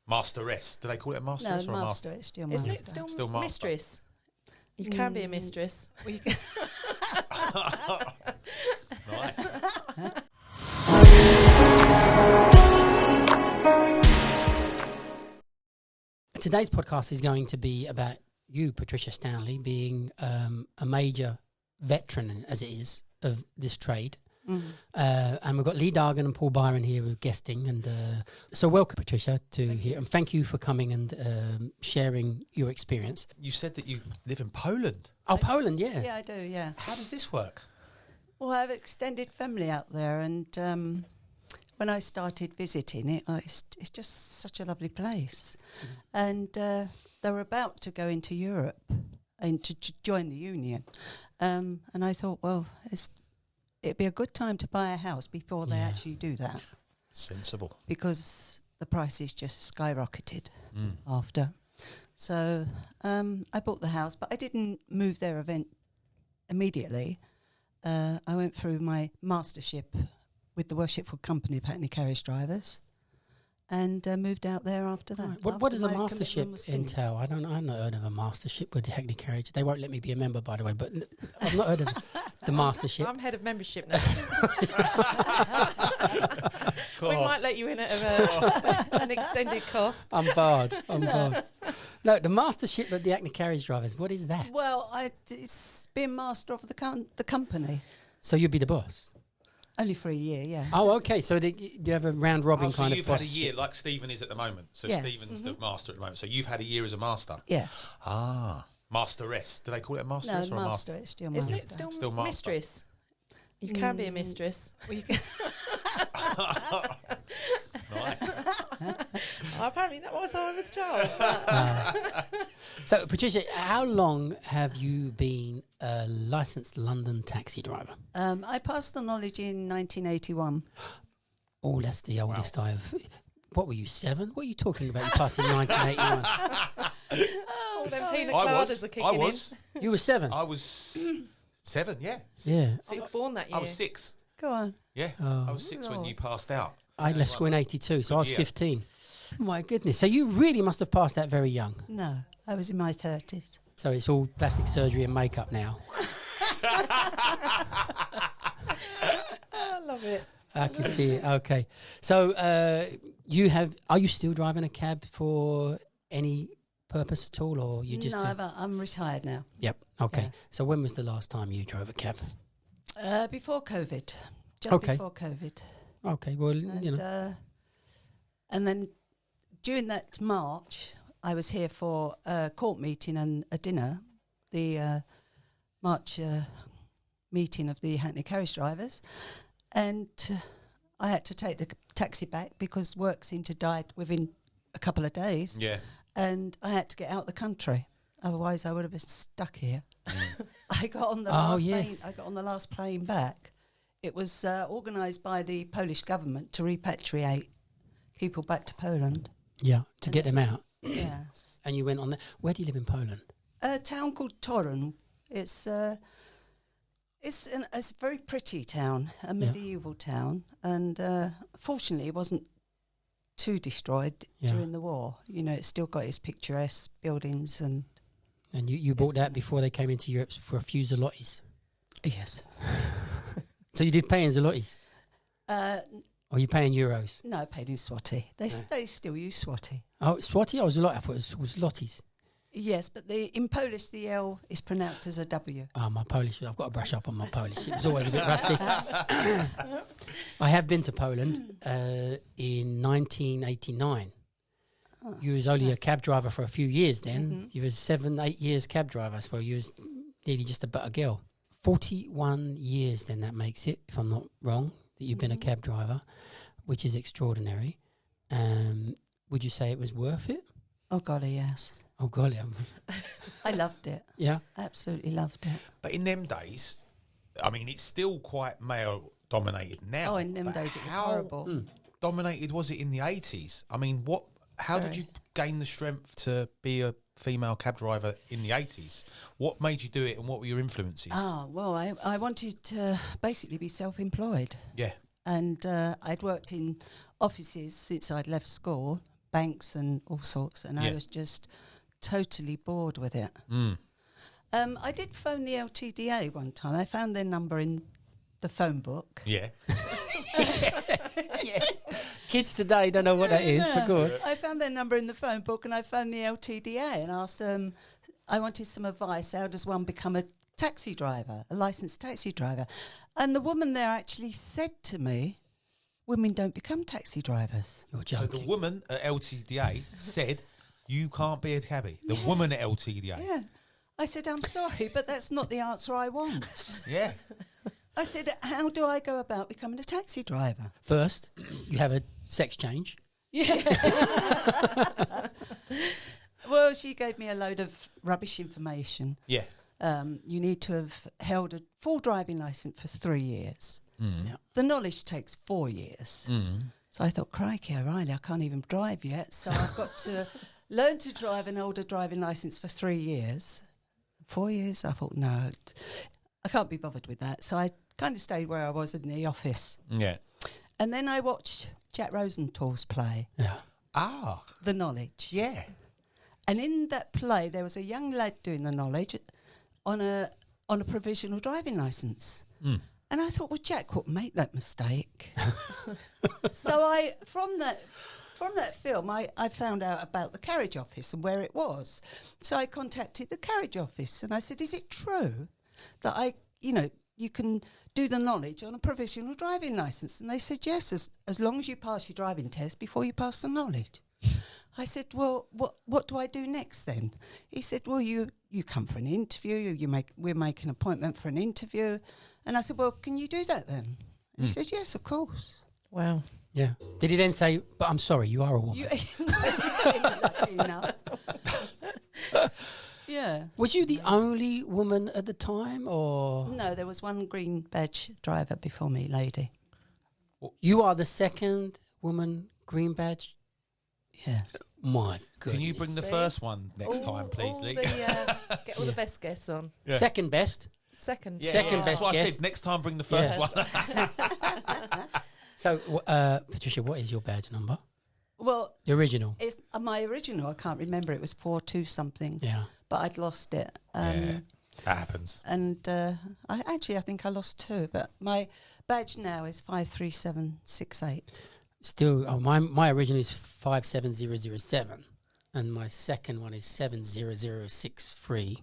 Masteress. Do they call it a masteress No, or a master. master? It's still Isn't master. it still, Still master. mistress? You can be a mistress. Well, you can Nice. Today's podcast is going to be about you, Patricia Stanley, being a major veteran, as it is, of this trade. And we've got Lee Dargan and Paul Byron here who are guesting. And so welcome, Patricia, to here. And thank you for coming and sharing your experience. You said that you live in Poland. Oh, Poland, yeah. Yeah, I do, yeah. How does this work? Well, I have extended family out there, and when I started visiting it, it's just such a lovely place. And they were about to go into Europe and to join the Union. And I thought, well, it'd be a good time to buy a house before they actually do that. Sensible. Because the prices just skyrocketed after. So I bought the house, but I didn't move there immediately. I went through my mastership with the Worshipful Company of Hackney Carriage Drivers and moved out there after that. Right. What does a mastership entail? I've not heard of a mastership with the Hackney Carriage. They won't let me be a member, by the way, but I've not heard of the mastership. I'm head of membership now. We might let you in at an extended cost. I'm barred. No, the mastership of the Hackney Carriage Drivers, what is that? Well, it's being master of the company. So you'd be the boss? Only for a year, yeah. Oh, okay. So do you have a round robin kind of you've boss? had a year like Stephen is at the moment. So Yes. Stephen's the master at the moment. So you've had a year as a master. Yes. Ah. Masteress. Do they call it a No, masteress or a master? master. It's still master. Isn't it still, Still master. mistress? You can be a mistress. Well, you can Nice. Apparently that was how I was told. So, Patricia, how long have you been a licensed London taxi driver? I passed the knowledge in 1981. Oh, that's the oldest I've... What were you, 7? What are you talking about? You passed in 1981. Oh, them pina I coladas are kicking in. You were 7? I was 7, yeah. Yeah. I was born that year. I was 6. Go on. Yeah. I was 6 when you passed out. I left school in 82, so I was year. 15. Oh, my goodness. So you really must have passed that very young. No, I was in my 30s. So it's all plastic surgery and makeup now. I love it. I can see it. Okay. So are you still driving a cab for any purpose at all, or you just... No, I'm retired now. Yep. Okay. Yes. So when was the last time you drove a cab? Before COVID. Before COVID. Okay. Well, you know. And then during that March, I was here for a court meeting and a dinner, the March meeting of the Hackney Carriage Drivers. And I had to take the taxi back because work seemed to die within a couple of days. Yeah. And I had to get out the country. Otherwise, I would have been stuck here. I got on the I got on the last plane back. It was organised by the Polish government to repatriate people back to Poland. Yeah, to get them out. Yes. And you went on there. Where do you live in Poland? A town called Torun. It's a very pretty town, a medieval town, and fortunately it wasn't too destroyed during the war. You know, it's still got its picturesque buildings and... And you bought that before they came into Europe for a few zlotys? Yes. So you did pay in zlotys? Or you pay in euros? No, I paid in Swati. They still use Swati. Oh, Swati? I thought it was zlotys. Yes, but in Polish the L is pronounced as a W. Oh, my Polish. I've got to brush up on my Polish. It was always a bit rusty. I have been to Poland in 1989. Oh, you was only a cab driver for a few years then. Mm-hmm. You was 7-8 years cab driver, so you was nearly just a girl. 41 years then that makes it, if I'm not wrong, that you've been a cab driver, which is extraordinary. Would you say it was worth it? Oh, golly, yes. Oh, golly. I loved it. Yeah? Absolutely loved it. But in them days, I mean, it's still quite male-dominated now. Oh, in them days it was horrible. Dominated was it in the 80s? I mean, how did you gain the strength to be a female cab driver in the 80s? What made you do it and what were your influences? Well, I wanted to basically be self-employed. Yeah. And I'd worked in offices since I'd left school banks and all sorts, and I was just totally bored with it. I did phone the LTDA one time. I found their number in the phone book. Yeah. Yeah. Kids today don't know what that is, but go on. I found their number in the phone book, and I phoned the LTDA and asked them, I wanted some advice. How does one become a taxi driver, a licensed taxi driver? And the woman there actually said to me, women don't become taxi drivers. You're So joking. the woman at LTDA said, you can't be a cabbie. The woman at LTDA. Yeah. I said, I'm sorry, but that's not the answer I want. Yeah. I said, how do I go about becoming a taxi driver? First, you have a sex change. Yeah. Well, she gave me a load of rubbish information. Yeah. You need to have held a full driving licence for 3 years. Mm. Yeah. The knowledge takes 4 years. Mm. So I thought, crikey, O'Reilly, I can't even drive yet. So I've got to learn to drive and hold a driving licence for 3 years. 4 years? I thought, no, I can't be bothered with that. So I kind of stayed where I was in the office. Yeah. And then I watched Jack Rosenthal's play, Yeah. Ah. The Knowledge. Yeah. And in that play, there was a young lad doing the knowledge on a provisional driving licence. Mm. And I thought, well, Jack wouldn't make that mistake. So from that film, I found out about the carriage office and where it was. So I contacted the carriage office and I said, is it true that you can do the knowledge on a provisional driving licence? And they said, yes, as long as you pass your driving test before you pass the knowledge. I said, well, what do I do next then? He said, well, you come for an interview, we'll make an appointment for an interview. And I said, well, can you do that then? And he said, yes, of course. Wow. Yeah. Did he then say, but I'm sorry, you are a woman? Yeah. Was you the only woman at the time, or? No, there was one green badge driver before me, lady. You are the second woman green badge? Yes. My goodness. Can you bring the See? first one next time, please, Lee? Get all the best guests on. Yeah. Second best. Second. Second best That's what I guess. said. Next time, bring the first one. So, Patricia, what is your badge number? Well, The original. it's my original. I can't remember. It was 42 something, Yeah. but I'd lost it. Yeah, that happens. And I think I lost 2, but my badge now is 53768. Still, my original is 57007, and my second one is 70063.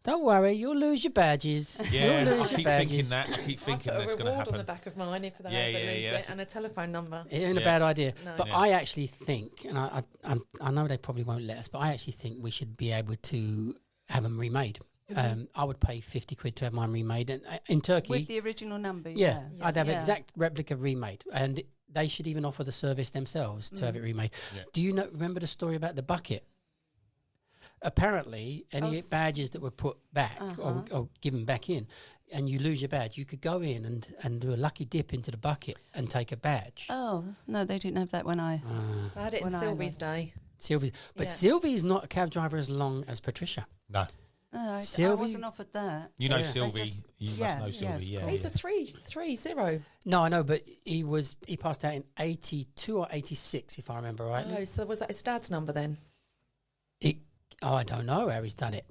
Don't worry, you'll lose your badges. Yeah, You'll I lose your keep badges. thinking that. I keep thinking I put that's a going to reward on the happen. back of mine if they Yeah, ever yeah, lose yeah, it, and a telephone number. It ain't a Yeah. bad idea. No. But Yeah. I actually think, and I know they probably won't let us, but I actually think we should be able to have them remade. I would pay 50 quid to have mine remade. And in Turkey, With the original number, yeah, yes. I'd have Yeah. exact replica remade. And they should even offer the service themselves to have it remade. Yeah. Do you remember the story about the bucket? Apparently, any badges that were put back or given back in, and you lose your badge, you could go in and do a lucky dip into the bucket and take a badge. Oh, no, they didn't have that when I... I had it in When I Sylvie's left. day. Sylvie's, but Yeah. Sylvie's not a cab driver as long as Patricia. No. No, I Sylvie- wasn't offered that. You know Yeah. Sylvie. Just- You yes, must know yes, Sylvie. of Yeah, He's yeah. a 330. No, I know, but he passed out in 82 or 86, if I remember rightly. Oh, so was that his dad's number then? I don't know how he's done it.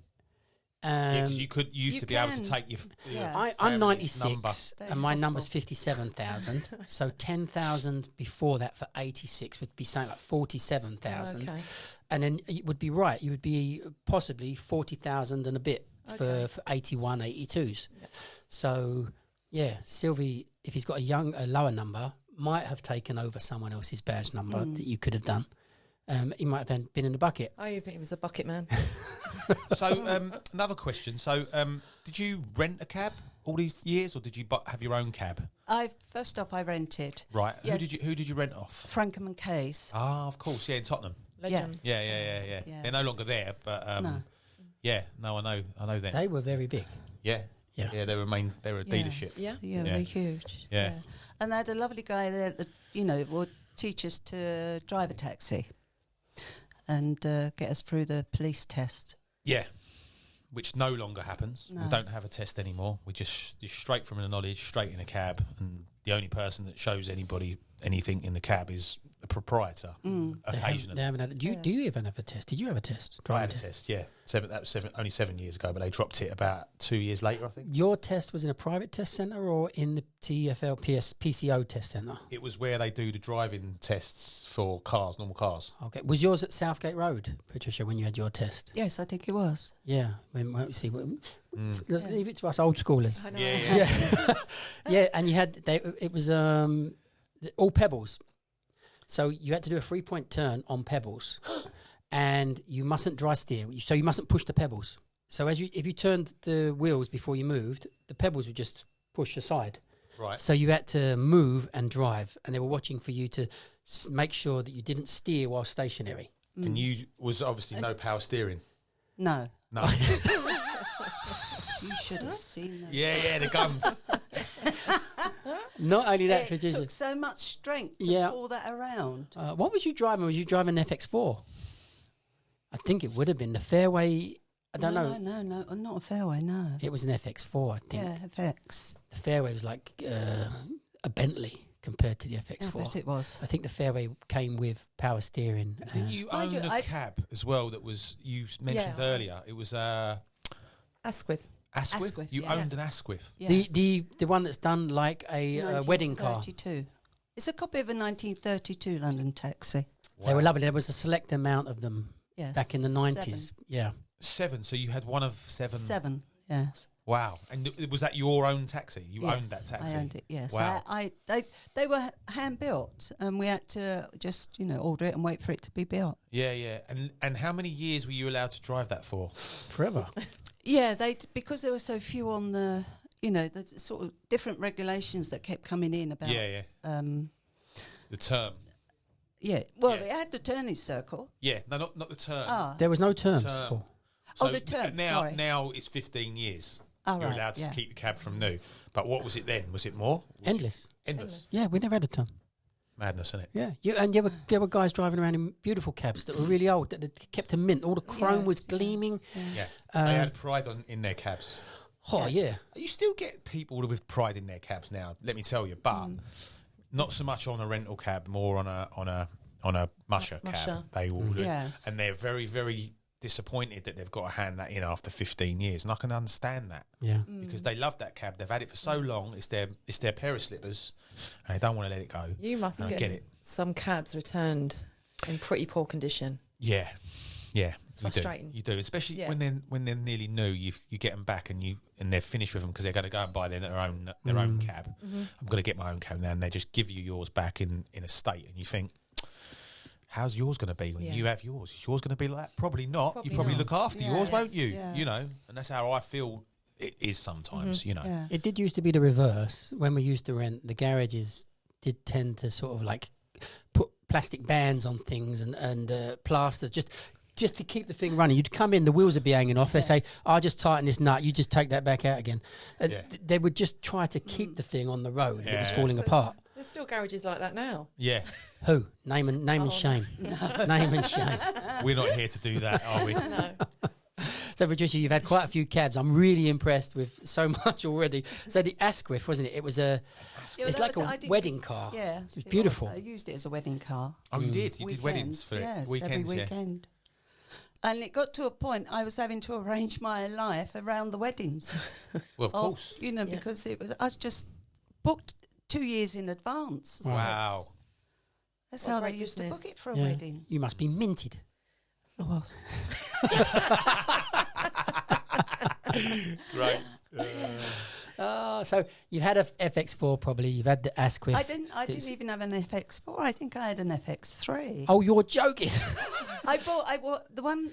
Yeah, 'cause you used You to be able to can. take your Yeah. I'm family's 96, number. That and is my number's possible. 57,000. So 10,000 before that for 86 would be something like 47,000. Okay. And then it would be right. You would be possibly 40,000 and a bit for 81, 82s. Yep. So, yeah, Sylvie, if he's got a lower number, might have taken over someone else's badge number that you could have done. He might have then been in the bucket. Oh, you think he was a bucket man? So another question. So did you rent a cab all these years, or did you have your own cab? First off, I rented Right. Yes. Who did you rent off? Frankham and Case. Ah, of course. Yeah, in Tottenham. Legends. Yeah. Yeah. They're no longer there, but No. yeah. No, I know them. They were very big. Yeah. Yeah. They were a dealership. Yeah. Yeah, Yeah. they're huge. Yeah. And they had a lovely guy there that, would teach us to drive a taxi and get us through the police test. Yeah. Which no longer happens. No. We don't have a test anymore. We just you're straight from the knowledge, straight in a cab, and the only person that shows anybody anything in the cab is the proprietor occasionally. They haven't had. Do you even have a test? Did you have a test? I had a test, yeah. That was only 7 years ago, but they dropped it about 2 years later, I think. Your test was in a private test centre or in the TfL PCO test centre? It was where they do the driving tests for cars, normal cars. Okay. Was yours at Southgate Road, Patricia, when you had your test? Yes, I think it was. Yeah. Let's leave it to us old schoolers. I know. Yeah. Yeah, and you had it was all pebbles, so you had to do a 3-point turn on pebbles, and you mustn't dry steer, so you mustn't push the pebbles. So if you turned the wheels before you moved, the pebbles would just push aside. Right. So you had to move and drive, and they were watching for you to make sure that you didn't steer while stationary. And you was obviously no power steering. No. No. You should have seen that. yeah, the guns. Not only that, It Patricia. took so much strength to Yeah. pull that around. What was you driving? Was you driving an FX4? I think it would have been the Fairway. I don't know. No, not a Fairway, no. It was an FX4, I think. Yeah, FX. The Fairway was like a Bentley compared to the I FX4. bet it was. I think the Fairway came with power steering. Didn't you Mind own you, a cab as well that was, you mentioned Yeah. earlier? It was Asquith. Asquith? Asquith, You yes. owned an Asquith? Yes. The one that's done like a wedding car. 1932. It's a copy of a 1932 London taxi. They were lovely. There was a select amount of them Yes. back in the 90s. Yeah. 7, so you had one of 7. 7, yes. Wow. And was that your own taxi? You Yes, owned that taxi? I owned it, yes. Wow. They were hand built, and we had to just, order it and wait for it to be built. Yeah. And how many years were you allowed to drive that for? Forever. Yeah, because there were so few on the, the sort of different regulations that kept coming in about. Yeah. The term. Yeah. Well, Yeah. they had the turning circle. Yeah. No, not the term. There was no terms. Term. Paul. Oh, the term, sorry. Now it's 15 years. Oh, You're right, allowed to yeah. keep the cab from new. But what was it then? Was it more? Endless. Endless. Yeah, we never had a term. Madness, isn't it? Yeah, there were guys driving around in beautiful cabs that were really old that had kept a mint. All the chrome was Yes, yeah. gleaming. Yeah. They had pride in their cabs. Oh, yeah. You still get people with pride in their cabs now, let me tell you, but not so much on a rental cab, more on a musher cab. Musher. They all do. Yes. And they're very, very disappointed that they've got to hand that in after 15 years. And I can understand that. Yeah. Because they love that cab. They've had it for so long. It's their pair of slippers. And they don't want to let it go. You must I get get it. some cabs returned in pretty poor condition. Yeah. It's frustrating. You do, especially Yeah. when they're nearly new. You get them back and they're finished with them because they're going to go and buy their own cab. I'm going to get my own cab now, and they just give you yours back in a state, and you think, how's yours going to be when Yeah. you have yours? Is yours going to be like that? Probably not. Probably you probably not. look after Yes. yours, won't you? Yeah. And that's how I feel it is sometimes. Yeah. It did used to be the reverse. When we used to rent, the garages did tend to sort of like put plastic bands on things and plasters just to keep the thing running. You'd come in, the wheels would be hanging off. They say, I'll just tighten this nut. You just take that back out again. And they would just try to keep the thing on the road. It was falling apart. There's still garages like that now. Yeah, Who? Name and shame. Name and shame. we're not here to do that, are we? No. So, Patricia, you've had quite a few cabs. I'm really impressed with so much already. So the Asquith, wasn't it? It was it's like a wedding car. Yeah, It's beautiful. I used it as a wedding car. Oh, you did? You did weddings for Yes, weekends? every weekend. And it got to a point I was having to arrange my life around the weddings. Well, of course. Because I was just booked 2 years in advance. Wow. That's What how they great used to business. book it for a Yeah. wedding. You must be minted. Oh, Great. So you've had a FX4 probably. You've had the Asquith. I didn't even have an FX4. I think I had an FX3. Oh, you're joking. I bought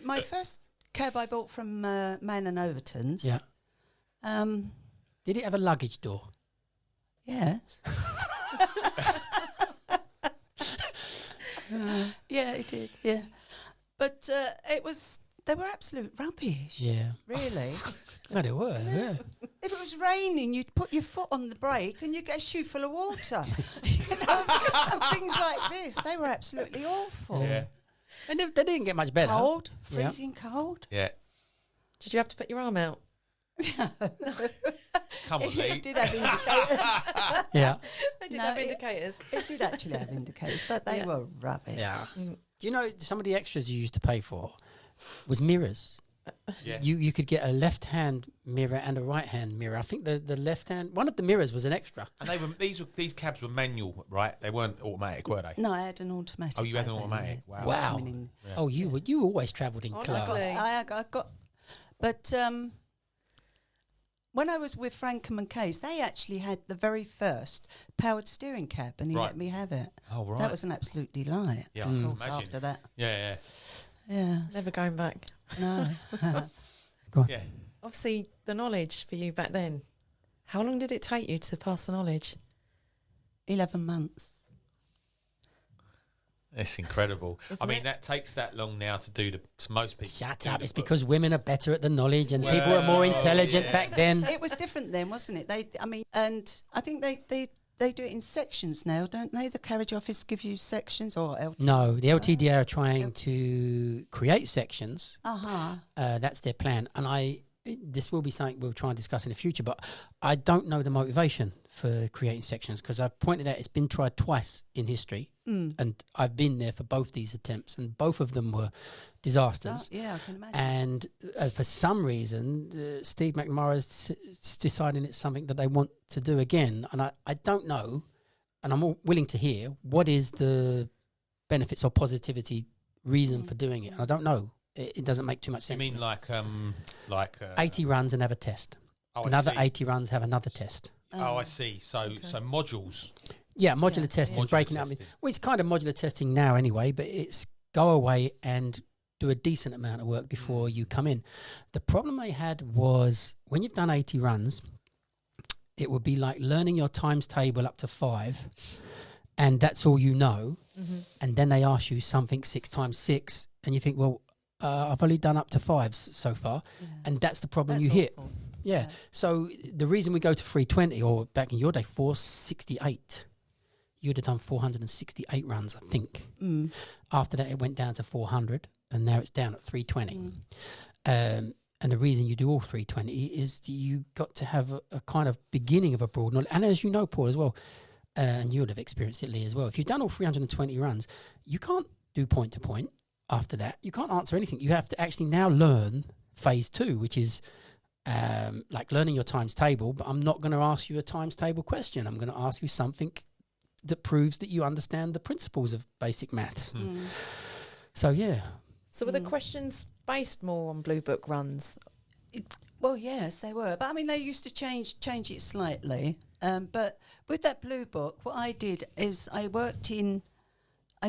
my first cab I bought from Man and Overton's. Yeah. Did it have a luggage door? Yes. Yeah, it did. Yeah, but they were absolute rubbish. Yeah. Really. Well, it were. Yeah. If it was raining, you'd put your foot on the brake and you'd get a shoe full of water. And things like this. They were absolutely awful. Yeah. And they didn't get much better. Cold, Yeah. freezing cold. Yeah. Did you have to put your arm out? Come on, Lee. It did have indicators. Yeah. They did No, have it- indicators. It did actually have indicators, but they Yeah. were rubbish. Yeah. Do you know some of the extras you used to pay for was mirrors? Yeah. You could get a left-hand mirror and a right-hand mirror. I think the left-hand one of the mirrors was an extra. And these cabs were manual, right? They weren't automatic, were they? No, I had an automatic. Oh, you had an back then, automatic. yeah. Wow. Wow. I mean, Yeah. Oh, you always travelled in Honestly. class. I got, but when I was with Frankham and Case, they actually had the very first powered steering cab, and he Right. let me have it. Oh, right. That was an absolute delight. Yeah, Of I can course, imagine. after that, Yeah, yeah, Never going back. no, yeah. Obviously, the knowledge for you back then. How long did it take you to pass the knowledge? 11 months. It's incredible. Isn't I mean, it? that takes that long now to do most people. Shut do up! the It's book. because women are better at the knowledge and Well, people are more intelligent yeah. back then. It was different then, wasn't it? And I think they do it in sections now, don't they? The carriage office gives you sections, or No, the LTDA are trying to create sections. That's their plan, and this will be something we'll try and discuss in the future. But I don't know the motivation for creating sections because I've pointed out it's been tried twice in history, and I've been there for both these attempts, and both of them were disasters. yeah, I can imagine. And for some reason, Steve McMurray's deciding it's something that they want to do again. And I don't know, and I'm willing to hear, what is the benefits or positivity reason for doing it. And I don't know. It doesn't make too much sense. You mean like 80 runs and have a test. Oh, Another I see. 80 runs, have another test. Oh, I see. So modules. Yeah, modular Yeah. testing, Modular breaking up. testing. Well, it's kind of modular testing now anyway, but it's go away and do a decent amount of work before you come in. The problem I had was when you've done 80 runs, it would be like learning your times table up to 5, and that's all you know. And then they ask you something 6 times 6, and you think, well, I've only done up to 5s so far, and that's the problem That's you hit. awful. Yeah. So the reason we go to 320, or back in your day, 468, you'd have done 468 runs, I think. After that, it went down to 400, and now it's down at 320. And the reason you do all 320 is you got to have a kind of beginning of a broad knowledge. And as you know, Paul, as well, and you would have experienced it, Lee, as well, if you've done all 320 runs, you can't do point to point after that. You can't answer anything. You have to actually now learn phase 2, which is like learning your times table, but I'm not going to ask you a times table question. I'm going to ask you something that proves that you understand the principles of basic maths. So, yeah. So were the questions based more on Blue Book runs? Well, yes, they were. But I mean, they used to change it slightly. But with that blue book, what I did is I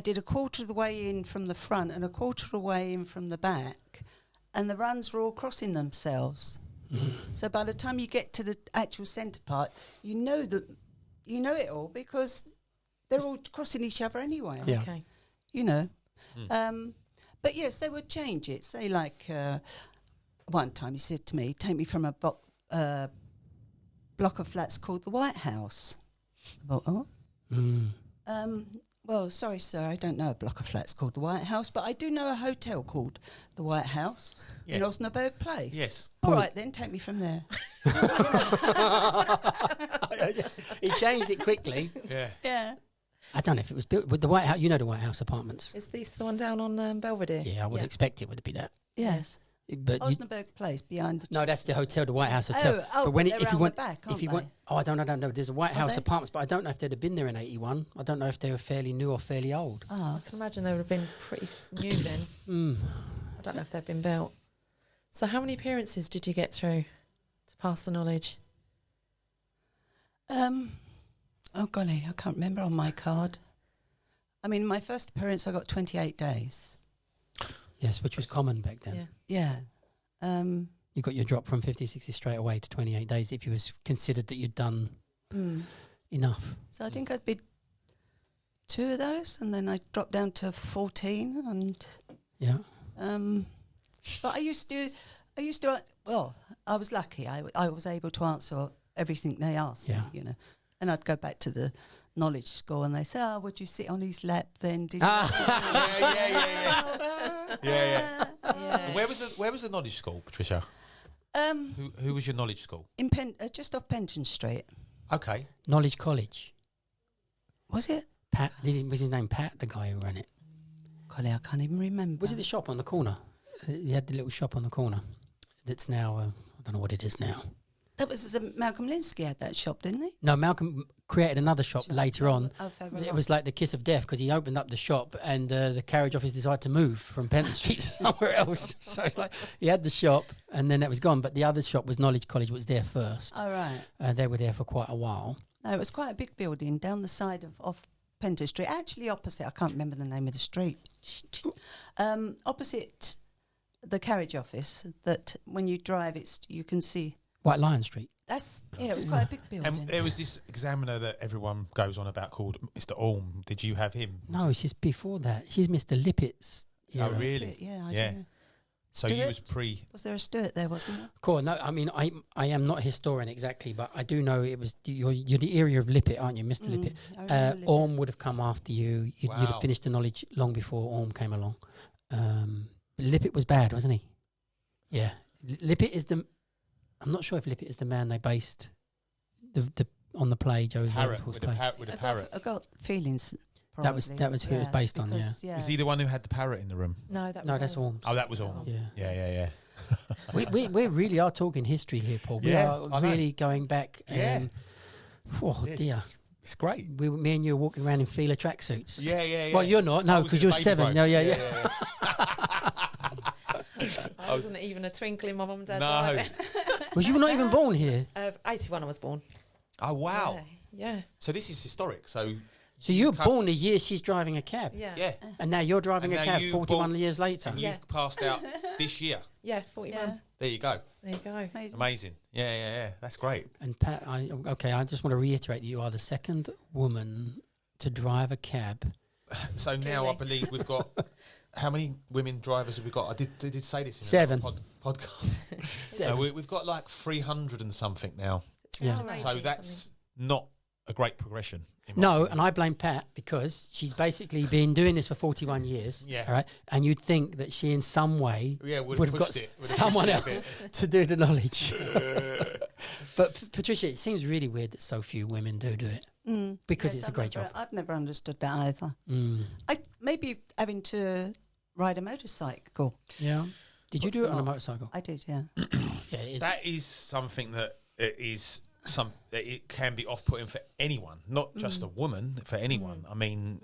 did a quarter of the way in from the front and a quarter of the way in from the back, and the runs were all crossing themselves. So by the time you get to the actual centre part, you know it all because they're all crossing each other anyway. Yeah. Okay. You know. But yes, they would change it. Say like one time he said to me, take me from a block of flats called the White House. I thought, well, sorry, sir, I don't know a block of flats called the White House, but I do know a hotel called the White House in Osnaburg Place. Yes. All right, then, take me from there. He changed it quickly. Yeah. Yeah. I don't know if it was built with the White House. You know the White House apartments. Is this the one down on Belvedere? Yeah, I would expect it would be that. Yes. But you, Osnaburg Place behind the... no, that's the hotel, the White House Hotel. Oh, but when they're if you around went, the back, if aren't you went, they? I don't know. There's a White House they? apartments, but I don't know if they'd have been there in 81. I don't know if they were fairly new or fairly old. Oh, I can imagine they would have been pretty new then. I don't know if they've been built. So how many appearances did you get through to pass the knowledge? oh, golly, I can't remember on my card. I mean, my first appearance, I got 28 days. Yes, which was common back then. Yeah. Yeah. You got your drop from 50, 60 straight away to 28 days if you was considered that you'd done enough. So I think I'd bid 2 of those, and then I dropped down to 14. And Yeah. but I used to. Well, I was lucky. I was able to answer everything they asked me, you know. And I'd go back to the knowledge school, and they say, "Oh, would you sit on his lap then?" Did you? Yeah. Yeah. And where was the knowledge school, Patricia? Who was your knowledge school? In just off Penton Street. Okay. Knowledge College. Was it? Pat, was his name Pat, the guy who ran it? Golly, I can't even remember. Was it the shop on the corner? He had the little shop on the corner. That's now, I don't know what it is now. That was Malcolm Linsky had that shop, didn't he? No, Malcolm created another shop later on. Oh, further It along. was like the kiss of death because he opened up the shop and the carriage office decided to move from Penton Street to somewhere else. So it's like he had the shop and then that was gone. But the other shop was Knowledge College, was there first. Oh, right. They were there for quite a while. No, it was quite a big building down the side of Penton Street. Actually, opposite, I can't remember the name of the street. Opposite the carriage office, that when you drive, you can see. White Lion Street. It was quite a big building. And there was this examiner that everyone goes on about called Mr. Orme. Did you have him? No, she's before that. She's Mr. Lippett's. Oh, really? Yeah, I Yeah. don't know. So Stuart? you was pre. Was there a Stuart there, wasn't there? Cool. No, I mean, I am not a historian exactly, but I do know it was, you're the area of Lippett, aren't you, Mr. Lippett? I remember Lippett. Orme would have come after you. You'd have Wow. finished the knowledge long before Orme came along. But Lippett was bad, wasn't he? Yeah. Lippett is I'm not sure if Lippett is the man they based the on the play, Joe's Parrot, Ravenswood's with a, play. with a parrot. I got feelings. That was probably. who it was based on, because, Was he the one who had the parrot in the room? No, that was No, that's all. Orme. Oh, that was all. Yeah. Yeah. we really are talking history here, Paul. We Yeah, are I know. really going back. Yeah. And, oh Yes. dear, It's great. me and you are walking around in Fila tracksuits. Yeah. Well, you're not. I No, was because in a you're baby 7. robe. No, yeah. I wasn't even a twinkle in my mum and dad's No. eye. Was you not even born here? 81 I was born. Oh, wow. Yeah. So this is historic. So So you were Come- born the year she's driving a cab. Yeah. And now you're driving And a now cab you 41 born- years later. and Yeah. you've passed out this year. Yeah, 41. Yeah. There you go. There you go. Amazing. Amazing. Yeah. That's great. And Pat, I just want to reiterate that you are the second woman to drive a cab. So now Clearly. I believe we've got how many women drivers have we got? I did say this in 7. a podcast. 7. We've got like 300 and something now. Yeah. 380 So that's not a great progression. in my No, opinion. and I blame Pat because she's basically been doing this for 41 years. Yeah. All right. And you'd think that she in some way Yeah, would would have have got pushed it. Would have someone pushed else it a to do the knowledge. But Patricia, it seems really weird that so few women do it because Yes, it's a great job. I've never understood that either. Mm. Maybe having to ride a motorcycle. Yeah. Did you What's do it on a not? motorcycle? I did, yeah. Yeah, it is. That is something that it can be off-putting for anyone, not just a woman, for anyone. I mean,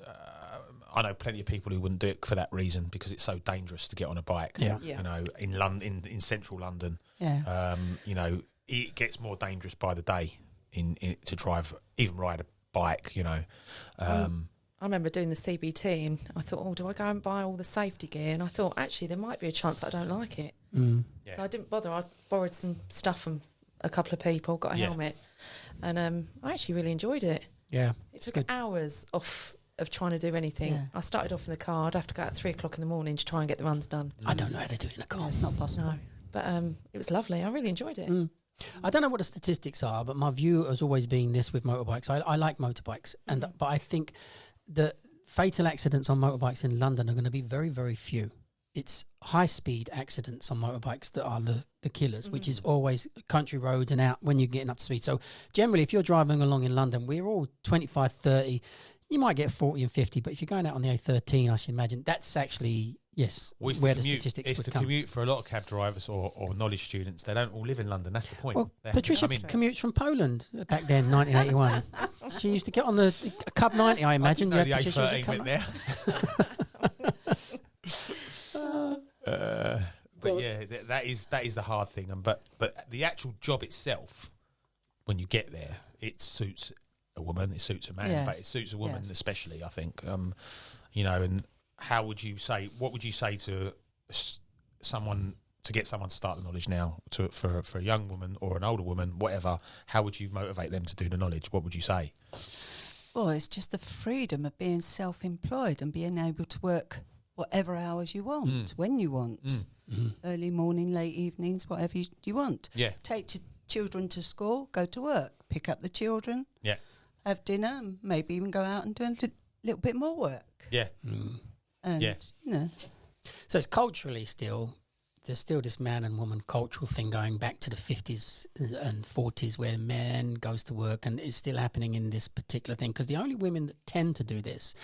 I know plenty of people who wouldn't do it for that reason because it's so dangerous to get on a bike. Yeah. Yeah. You know, in London, in central London, Yeah. you know, it gets more dangerous by the day to drive, even ride a bike. You know, I remember doing the CBT and I thought, oh, do I go and buy all the safety gear? And I thought, actually, there might be a chance that I don't like it. Mm. Yeah. So I didn't bother. I borrowed some stuff from a couple of people, got a Yeah. helmet, and I actually really enjoyed it. Yeah. It It's took good. hours off of trying to do anything. Yeah. I started off in the car. I'd have to go at 3 o'clock in the morning to try and get the runs done. I don't know how to do it in a car. No, it's not possible. No, but it was lovely. I really enjoyed it. Mm. I don't know what the statistics are, but my view has always been this with motorbikes. I like motorbikes, but I think the fatal accidents on motorbikes in London are going to be very, very few. It's high-speed accidents on motorbikes that are the killers, which is always country roads and out when you're getting up to speed. So generally, if you're driving along in London, we're all 25, 30. You might get 40 and 50, but if you're going out on the A13, I should imagine that's actually, yes, Well, it's where the the commute. statistics It's would the come. commute for a lot of cab drivers or knowledge students. They don't all live in London. That's the point. Well, They- Patricia I mean, commutes from Poland back then, 1981. She used to get on the Cub 90, I I imagine. didn't know Yeah, the Patricia was a A13 Cub went there. But yeah, that is the hard thing. But the actual job itself, when you get there, it suits a woman, it suits a man, Yes. but it suits a woman Yes. especially. I think, you know. And how would you say? What would you say to someone to get someone to start the knowledge now? For a young woman or an older woman, whatever. How would you motivate them to do the knowledge? What would you say? Well, it's just the freedom of being self-employed and being able to work whatever hours you want, when you want. Early morning, late evenings, whatever you want. Yeah. Take your children to school, go to work, pick up the children, Yeah. have dinner, and maybe even go out and do a little bit more work. Yeah. And, Yeah. you know, So it's culturally still, there's still this man and woman cultural thing going back to the 50s and 40s where man goes to work, and it's still happening in this particular thing, because the only women that tend to do this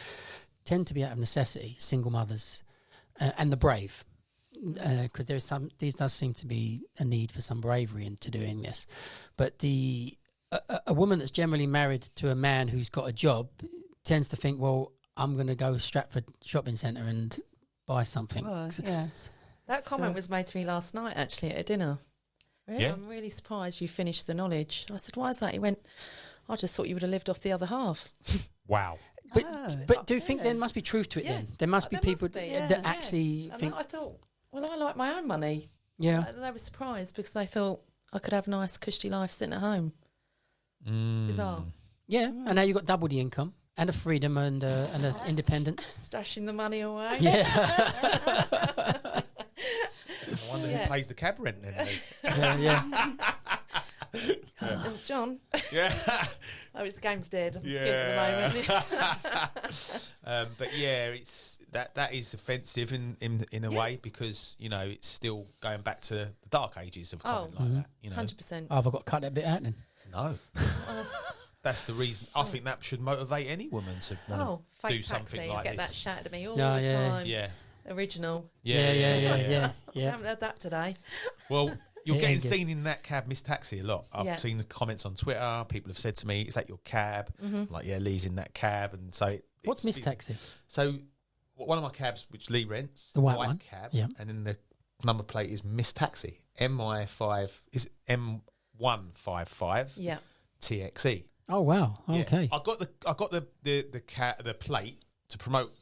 tend to be out of necessity, single mothers and the brave, because there does seem to be a need for some bravery into doing this. But a woman that's generally married to a man who's got a job tends to think, well, I'm going to go Stratford shopping centre and buy something. Well, yes. That comment was made to me last night, actually, at a dinner. Really? Yeah. I'm really surprised you finished the knowledge. I said, why is that? He went, I just thought you would have lived off the other half. Wow. But do you think there must be truth to it then? There must be people that actually And think... I thought, well, I like my own money. Yeah. And they were surprised because they thought I could have a nice, cushy life sitting at home. Bizarre. Yeah, and now you've got double the income and a freedom and a independence. Stashing the money away. Yeah. I wonder who pays the cab rent then. yeah. John. Yeah. Oh, the game's dead. I'm Yeah. skipping at the moment. But yeah, it's that is offensive in a way, because it's still going back to the dark ages of comment like that. 100%. Oh, I've got to cut that bit out then. No. That's the reason. I think that should motivate any woman to want to do fake something taxi. like I get this. that shouted at me all No, the yeah. time. Yeah. Original. Yeah. I haven't heard that today. Well, you're It getting ain't good. seen in that cab, Miss Taxi, a lot. I've seen the comments on Twitter. People have said to me, "Is that your cab?" Like, yeah, Lee's in that cab, and so. What's Miss Taxi? So, one of my cabs, which Lee rents, The white one? cab, Yeah. and then the number plate is Miss Taxi, M155 Yeah. TXE. Oh, wow. Yeah. Okay. I got the plate to promote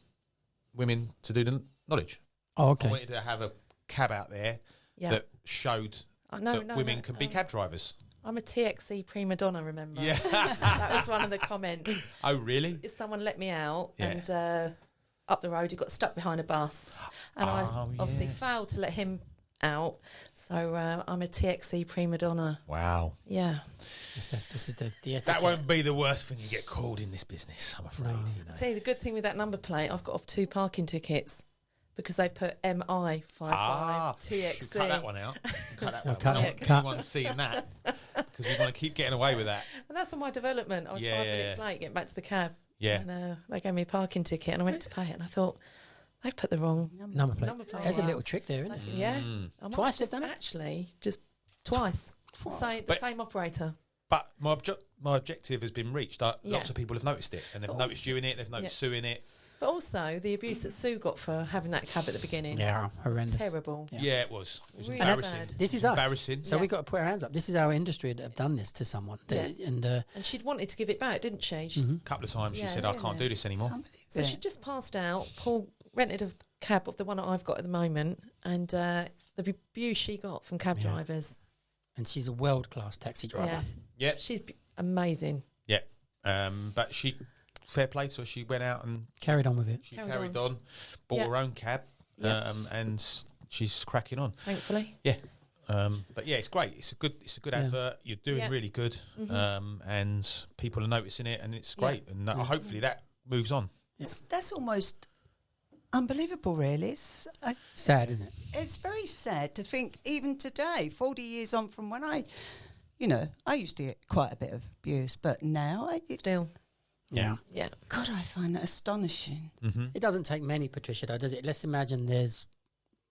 women to do the knowledge. Oh, I okay. wanted to have a cab out there Yeah. that showed that women can be cab drivers. I'm a TXE prima donna, remember? Yeah. That was one of the comments. Oh, really? If someone let me out Yeah. and up the road, he got stuck behind a bus. And I obviously yes. failed to let him out. So I'm a TXE prima donna. Wow. Yeah. This is the etiquette. That won't be the worst thing you get called in this business, I'm afraid. I'll tell you the good thing with that number plate, I've got off 2 parking tickets because they put MI55 TXE. Cut that one out. Cut that one. cut I don't it, want cut. anyone seeing that, because we want to keep getting away with that. And that's on my development. I was 5 minutes late getting back to the cab. Yeah. And they gave me a parking ticket and I went to pay it and I thought, they've put the wrong Number plate. number plate. There's a out. little trick there, isn't it? Yeah. I might Twice just they've done it? actually, just twice. The same operator. But my objective has been reached. Lots of people have noticed it, and they've noticed you in it. They've noticed Sue in it. But also the abuse that Sue got for having that cab at the beginning. Yeah, horrendous. Terrible. Yeah, it was. It was Really embarrassing. bad. This is It was us. embarrassing. So Yeah. we've got to put our hands up. This is our industry that have done this to someone. And And she'd wanted to give it back, didn't she? A couple of times she Yeah, said, "I can't do this anymore." So she just passed out. Paul rented a cab of the one that I've got at the moment, and the abuse she got from cab drivers. and she's a world-class taxi driver. Yeah, Yep. she's amazing. Yeah. But she, fair play to her, she went out and Carried on with it. she Carried carried on, bought Yeah. her own cab, Yeah. and she's cracking on. Thankfully. Yeah. But yeah, it's great. It's a good advert. You're doing Yeah. really good, and people are noticing it, and it's great. And hopefully that moves on. That's almost unbelievable, really. Sad, isn't it? It's very sad to think, even today, 40 years on from when I used to get quite a bit of abuse, but now, Still. Yeah. Yeah. God, I find that astonishing. It doesn't take many, Patricia, though, does it? Let's imagine there's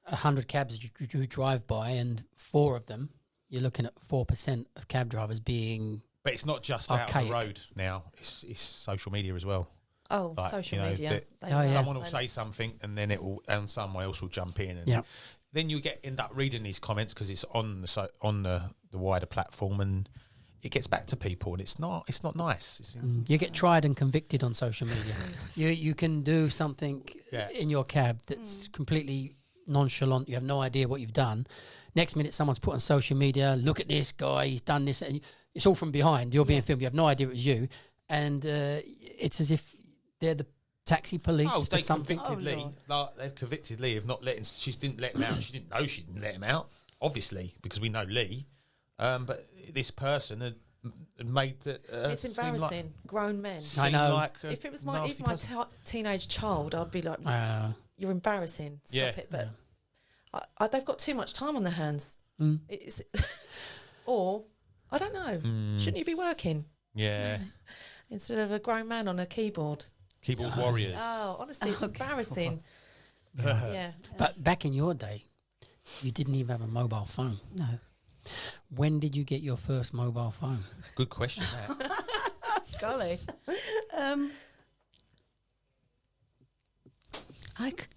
100 cabs you drive by, and 4 of them, you're looking at 4% of cab drivers being... But it's not just out on Archaic. the road now. It's social media as well. Oh, Like, social you know, media. that They Oh, yeah. Someone will say something, and then and someone else will jump in, and Yeah. then you end up reading these comments because it's on the wider platform, and it gets back to people, and it's not nice. You get tried and convicted on social media. You can do something in your cab that's completely nonchalant. You have no idea what you've done. Next minute, someone's put on social media, look at this guy, he's done this. And it's all from behind. You're being filmed. You have no idea it was you. And it's as if they're the taxi police Oh, for they something. convicted Lee. Like, they've convicted Lee of not letting. She didn't let him out. She didn't know she didn't let him out. Obviously, because we know Lee. But this person had made the. It's seem embarrassing. Grown men. I know. Like If it was my nasty even my person. teenage child, I'd be like, you're embarrassing. Stop Yeah. it. But they've got too much time on their hands. Mm. It's, or, I don't know, shouldn't you be working Yeah. instead of a grown man on a keyboard? Keyboard warriors. Oh, honestly, it's embarrassing. Yeah. Yeah. But back in your day, you didn't even have a mobile phone. No. When did you get your first mobile phone? Good question, that. Golly. I could.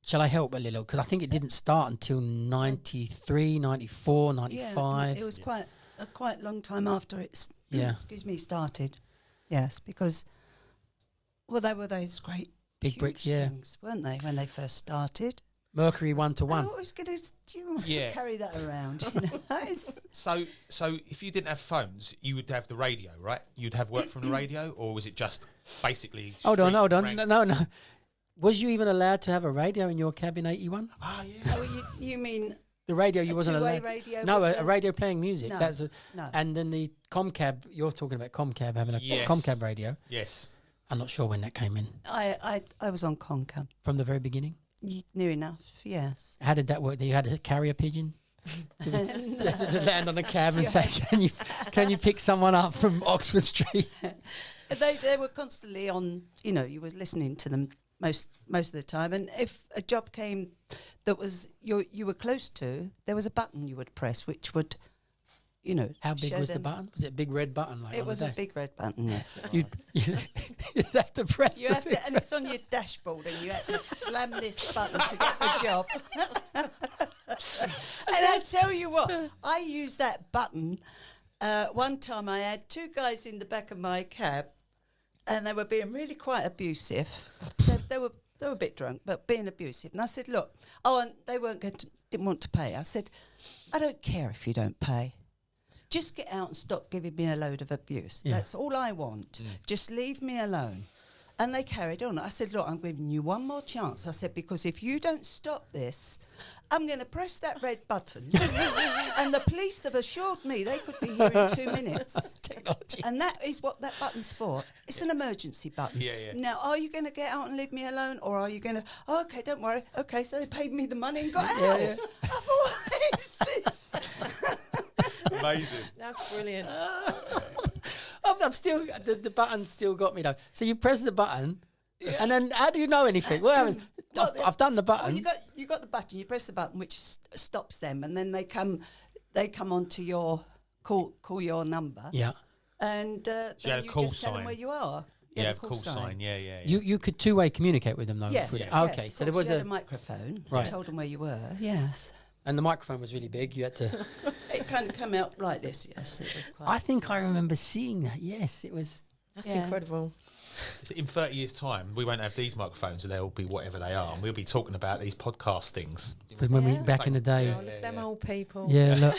Shall I help a little? Because I think it didn't start until 93, 94, 95. Yeah, it was quite a long time after it's Yeah. started. Yes, because they were those great Big huge bricks, yeah. things, weren't they, when they first started? Mercury 1-to-1. I was going to Yeah. carry that around. You know? It's- So if you didn't have phones, you would have the radio, right? You'd have work from the radio, or was it just basically... Hold on. rank- No. Was you even allowed to have a radio in your cab in 81? Ah, yeah. oh, you mean The radio you a wasn't two-way allowed. radio? No, with a radio playing music. No. That's No. And then the Comcab. You're talking about Comcab having a Yes. Comcab radio. Yes. I'm not sure when that came in. I was on Concam. From the very beginning. Near enough, yes. How did that work? You had a carrier pigeon to land on a cab and say, "Can you pick someone up from Oxford Street?" They were constantly on. You know, you were listening to them most of the time. And if a job came that was you were close to, there was a button you would press, which would, you know, How big show was the them- button? Was it a big red button? Like It on was the a day? big red button. Yes, it You was. you have to press. You the have big to, and it's on your dashboard, and you have to slam this button to get the job. And I tell you what, I used that button. One time, I had two guys in the back of my cab, and they were being really quite abusive. They were a bit drunk, but being abusive. And I said, "Look, and they didn't want to pay." I said, "I don't care if you don't pay. Just get out and stop giving me a load of abuse. Yeah. That's all I want. Just leave me alone." And they carried on. I said, "Look, I'm giving you one more chance." I said, "Because if you don't stop this, I'm going to press that red button." And the police have assured me they could be here in 2 minutes. technology. And that is what that button's for. It's an emergency button. Yeah, yeah. Now, are you going to get out and leave me alone, or are you going to... Oh, OK, don't worry. OK, so they paid me the money and got out. Yeah. I thought, what is this? Amazing. That's brilliant. I'm still the button still got me though. So you press the button, and then how do you know anything? What happens? Well, I've done the Oh, button. you got the button. You press the button, which stops them, and then they come onto your call your number. Yeah. And you had then a you call just tell them sign. where you are. Yeah, call sign. Yeah. You could two-way communicate with them though. Yes. through Yes, that. Okay. of So there course, was you had a microphone. Right. You told them where you were. Yes. and the microphone was really big. You had to. It kind of come out like this. Yes, it was quite. I think I remember seeing that. Yes, it was. That's Yeah. incredible. So in 30 years' time, we won't have these microphones, and they'll be whatever they are, and we'll be talking about these podcast things. But when we Yeah. back in the day. Oh, look at them old people. Yeah. Look.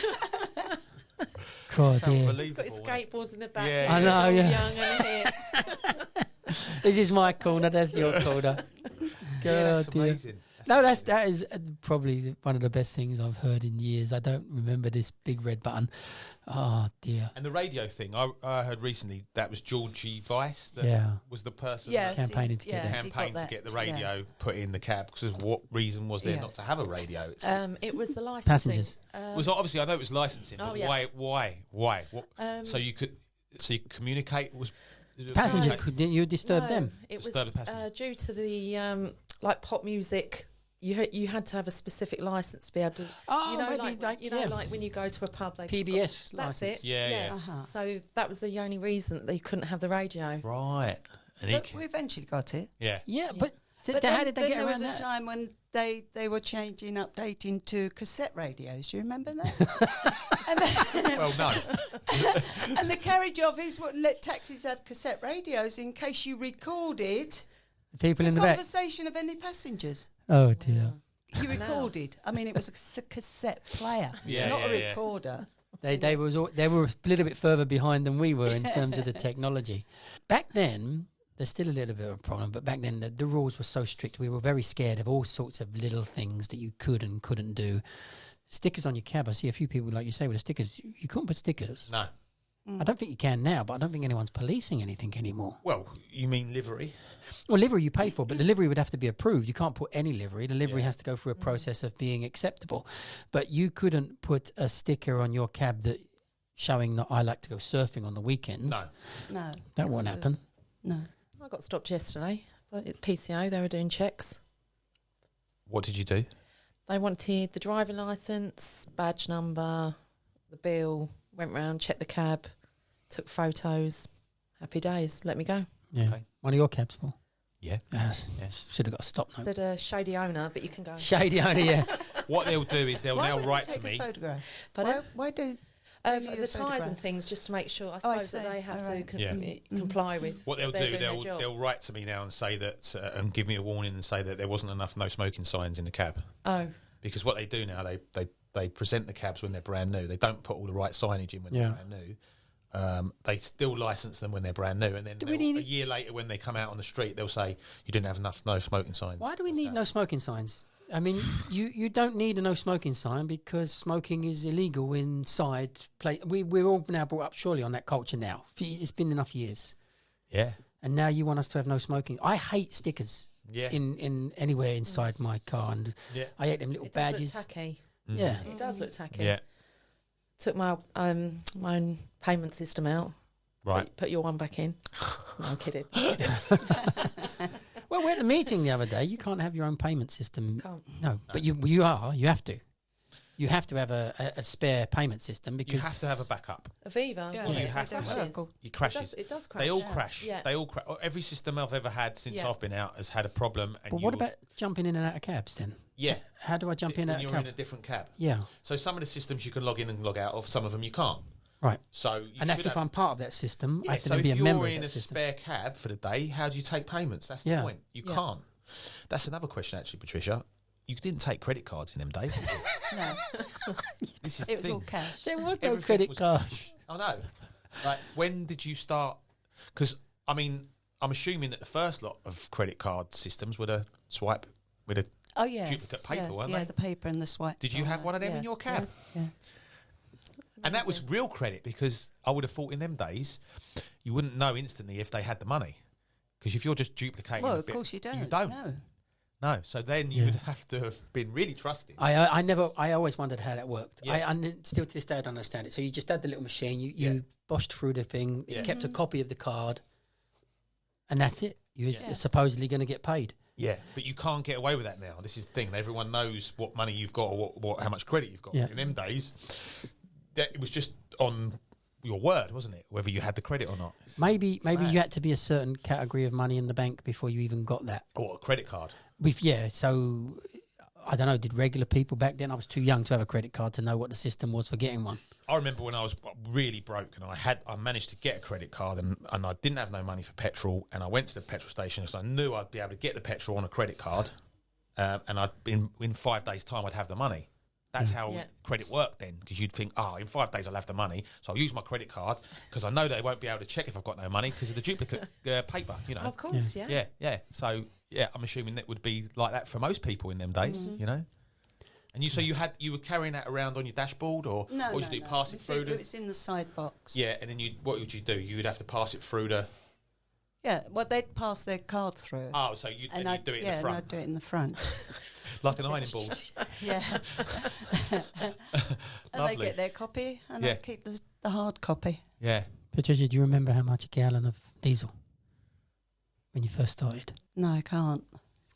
God, It's yeah. He's got unbelievable. his isn't it? skateboards in the back. Yeah, I He's know, all yeah. young and hip. This is my corner. That's your corner. Yeah, that's God, dear. amazing. No, that is probably one of the best things I've heard in years. I don't remember this big red button. Oh dear. And the radio thing, I heard recently that was Georgie Weiss that Yeah. was the person Yes, that Campaigning to get that. campaigned to get the yeah. radio put in the cab. Because what reason was there not Yes. to have a radio? It was the licensing. Passengers. Was obviously I know it was licensing, Oh, but yeah. why? What, so you could communicate was Passengers, couldn't you disturb No, them? It was Disturb the passengers. due to the like pop music. You had to have a specific license to be able to. Oh, you know, maybe like like when you go to a pub, they PBS That's license. it. Yeah. Uh-huh. So that was the only reason that they couldn't have the radio. Right. And But we eventually got it. yeah. Yeah, but, But how then, did they then get there around was a that? time when they were updating to cassette radios. Do you remember that? Well, no. And the carriage office would let taxis have cassette radios in case you recorded People the in the back. conversation of any passengers. Oh dear. You recorded. I mean, it was a cassette player, Yeah, not yeah, a yeah. recorder. They were a little bit further behind than we were in terms of the technology. Back then, there's still a little bit of a problem, but back then the rules were so strict. We were very scared of all sorts of little things that you could and couldn't do. Stickers on your cab. I see a few people, like you say, with the stickers. You couldn't put stickers. No. I don't think you can now, but I don't think anyone's policing anything anymore. Well, you mean livery? Well, livery you pay for, but the livery would have to be approved. You can't put any livery. The livery has to go through a process of being acceptable. But you couldn't put a sticker on your cab that showing that I like to go surfing on the weekends. No. That won't happen. No. I got stopped yesterday at PCO. They were doing checks. What did you do? They wanted the driving licence, badge number, the bill, went round, checked the cab, took photos. Happy days. Let me go. Yeah. Okay. One of your cabs, Paul? Yeah. Yes. Yes. Should have got a stop note. Said a shady owner, but you can go. Shady owner, yeah. What they'll do is they'll Why now would they write take to a me. photograph? But Why do for need a the tyres and photograph? things, just to make sure, I Oh, I suppose that see. they have Alright. to comply with. What they'll they're do, doing their job. they'll write to me now and say that, and give me a warning and say that there wasn't enough no smoking signs in the cab. Oh, Because what they do now, they present the cabs when they're brand new. They don't put all the right signage in when they're brand new. They still license them when they're brand new, and then a year later, when they come out on the street, they'll say you didn't have enough no smoking signs. Why do we need no smoking signs? I mean, you don't need a no smoking sign because smoking is illegal inside. We're all now brought up surely on that culture now. It's been enough years. Yeah. And now you want us to have no smoking. I hate stickers in anywhere inside my car. And I hate them little it badges. does look tacky. Yeah. It does look tacky. Yeah. Took my my own payment system out. Right. Put your one back in. No, I'm kidding. Well, we're at the meeting the other day. You can't have your own payment system. Can't. No, but you have to. You have to have a spare payment system because You have to have a backup. Aviva. Yeah, well, you it have to. crashes. It crashes. It does crash. They all yes. crash. Yeah. They all crash. Every system I've ever had since Yeah. I've been out has had a problem. And But what about jumping in and out of cabs then? Yeah. How do I jump in when and out you're of in cab? a different cab? Yeah, So some of the systems you can log in and log out of. Some of them you can't. right. So you And that's should if have- I'm part of that system. I Yeah, have to so then be if a member you're of in that a system. spare cab for the day, how do you take payments? That's the Yeah. point. You Yeah. can't. That's another question, actually, Patricia. You didn't take credit cards in them days. Did you? No, This is it the was thing. all cash. There was no Everything credit was card. cash. I know. Like, when did you start? Because I mean, I'm assuming that the first lot of credit card systems would have swipe with a. Oh yes, Duplicate paper, yes, weren't yeah, they? the paper and the swipe. Did you have one of them in your cab? Yeah. And that was real credit, because I would have thought in them days you wouldn't know instantly if they had the money, because if you're just duplicating, Well, a of bit, course you don't. You don't. No. So then you would have to have been really trusting. I always wondered how that worked. Yeah. Still to this day I don't understand it. So you just had the little machine, you Yeah. boshed through the thing, it Yeah. kept a copy of the card, and that's it. You're Yes. supposedly going to get paid. Yeah, but you can't get away with that now. This is the thing. Everyone knows what money you've got or how much credit you've got. Yeah. In them days, it was just on your word, wasn't it? Whether you had the credit or not. Maybe mad. you had to be a certain category of money in the bank before you even got that. Or a credit card. So I don't know, did regular people back then, I was too young to have a credit card to know what the system was for getting one. I remember when I was really broke and I managed to get a credit card and I didn't have no money for petrol, and I went to the petrol station because I knew I'd be able to get the petrol on a credit card, and in 5 days' time I'd have the money. That's how credit worked then, because you'd think, in 5 days I'll have the money, so I'll use my credit card because I know they won't be able to check if I've got no money because of the duplicate paper, you know. Of course, yeah. Yeah. So I'm assuming that would be like that for most people in them days, you know. And you were carrying that around on your dashboard, or No, what did you do? Pass it through It was in the side box. Yeah, and then what would you do? You would have to pass it through the. Yeah, well, they'd pass their card through. Oh, so you'd do it in the and I'd front, do it in the front. like an ironing board. Yeah. And they Lovely. get their copy, and Yeah. I keep the hard copy. Yeah. Patricia, do you remember how much a gallon of diesel when you first started? No, I can't.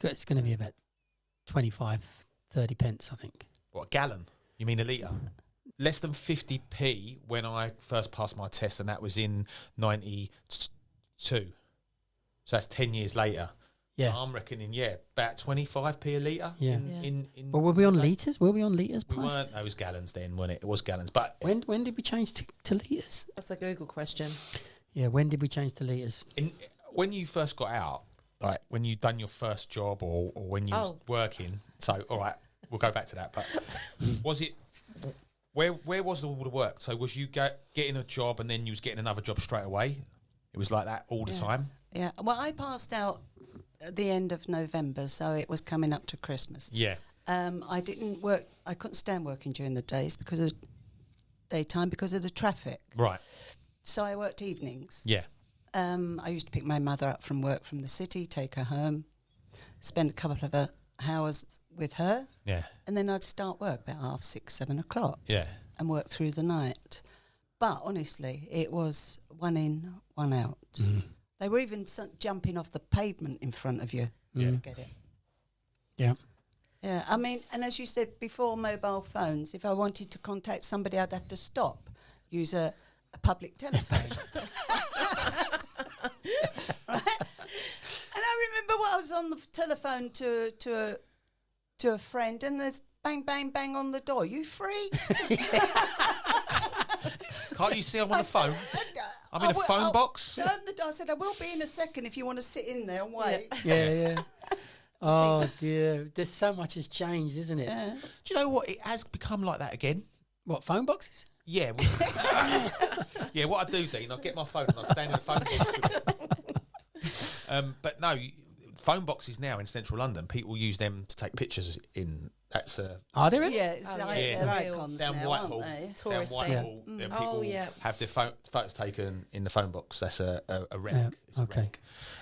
It's going to be about 25, 30 pence, I think. What, a gallon? You mean a litre? Less than 50p when I first passed my test, and that was in 92. So that's 10 years later. Yeah. I'm reckoning, about 25p a litre. Yeah. In But were we on litres? Were we on litres? We prices? weren't. It was gallons then, wasn't it? It was gallons. But When did we change to litres? That's a Google question. Yeah, when did we change to litres? when you first got out, like when you done your first job or when you was working, so all right, we'll go back to that. But was it where was all the work? So was you getting a job and then you was getting another job straight away? It was like that all the time. Yeah. Well, I passed out at the end of November, so it was coming up to Christmas. Yeah. I didn't work. I couldn't stand working during the days because of daytime because of the traffic. Right. So I worked evenings. Yeah. I used to pick my mother up from work from the city, take her home, spend a couple of hours with her, Yeah. and then I'd start work about 6:30, 7 o'clock Yeah. and work through the night. But honestly, it was one in, one out. They were even jumping off the pavement in front of you to get it. Yeah. Yeah, I mean, and as you said before, mobile phones, if I wanted to contact somebody, I'd have to stop, use a public telephone. Right? And I remember I was on the telephone to a friend, and there's bang, bang, bang on the door. You free? Can't you see I'm on the phone? I'm in a phone box. I opened the door. I said, I will be in a second if you want to sit in there and wait. Yeah. Oh dear, there's so much has changed, isn't it? Yeah. Do you know what? It has become like that again. What, phone boxes? Yeah. Yeah, what I do, Dean, I get my phone and I stand in the phone box. But no, phone boxes now in central London, people use them to take pictures in. That's Are there any? Yeah, it's Oh, like yeah. they're Real. icons down now, Whitehall. aren't they? Tourist down thing. Whitehall, then Oh, people yeah. have their photos taken in the phone box. That's a relic. Yeah, It's a okay.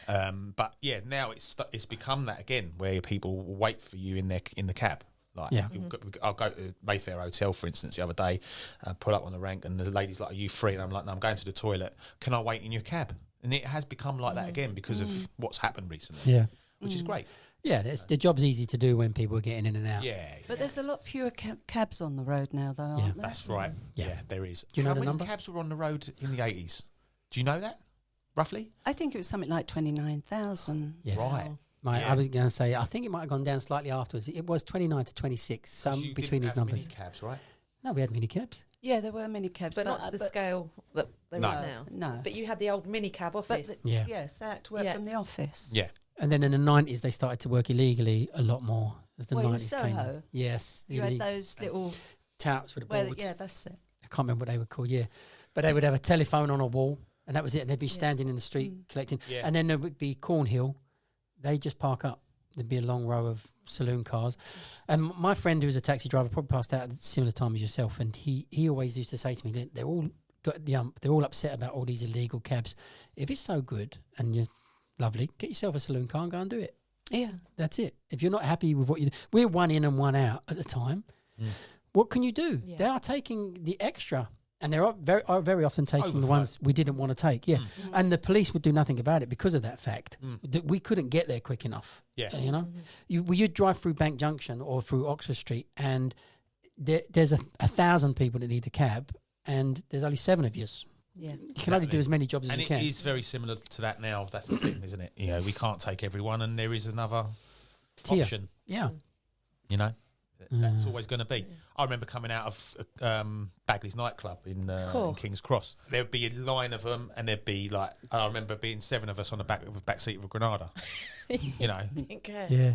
relic. But yeah, now it's become that again, where people will wait for you in the cab. Like, Yeah. I'll go to Mayfair Hotel, for instance, the other day, pull up on the rank, and the lady's like, "Are you free?" And I'm like, "No, I'm going to the toilet. Can I wait in your cab?" And it has become like that again because of what's happened recently. Yeah. Which is great. Yeah, the job's easy to do when people are getting in and out. Yeah, But there's a lot fewer cabs on the road now, though, aren't there? that's right. Yeah. Yeah, there is. Do you know How the many number? cabs were on the road in the 80s? Do you know that roughly? I think it was something like 29,000. Yes. Right. I was going to say, I think it might have gone down slightly afterwards. It was 29 to 26, some You between didn't these have numbers. mini cabs, right? No, we had mini cabs. Yeah, there were many cabs. But not to the scale that there No. is now. No. But you had the old mini cab office. Yeah. Yes, they had to work Yeah. from the office. Yeah. And then in the 90s, they started to work illegally a lot more as the Well, in 90s came. Soho? Yes. the You had ille- those little... touts with the Well, boards. yeah, that's it. I can't remember what they were called, yeah. But they would have a telephone on a wall, and that was it. And they'd be standing in the street collecting. Yeah. And then there would be Cornhill. They'd just park up. There'd be a long row of saloon cars. And my friend, who was a taxi driver, probably passed out at a similar time as yourself, and he always used to say to me, they're all got the they're all upset about all these illegal cabs. If it's so good and you're lovely, get yourself a saloon car and go and do it. Yeah. That's it. If you're not happy with what you do, we're one in and one out at the time. What can you do? Yeah. They are taking the extra, and they're very often taking the Overflow. ones we didn't want to take. Yeah, and the police would do nothing about it because of that fact. That we couldn't get there quick enough. Yeah. You know, you'd drive through Bank Junction or through Oxford Street, and there's 1,000 people that need a cab, and there's only 7 of you. Yeah. You can only do as many jobs as And you it can. is very similar to that now. That's the thing, isn't it? You know, we can't take everyone, and there is another Tier. option. Yeah. You know, that's always going to be. I remember coming out of Bagley's nightclub in King's Cross. There would be a line of them, and there'd be like, I remember being 7 of us on the back seat of a Granada. You know, Didn't care. Yeah.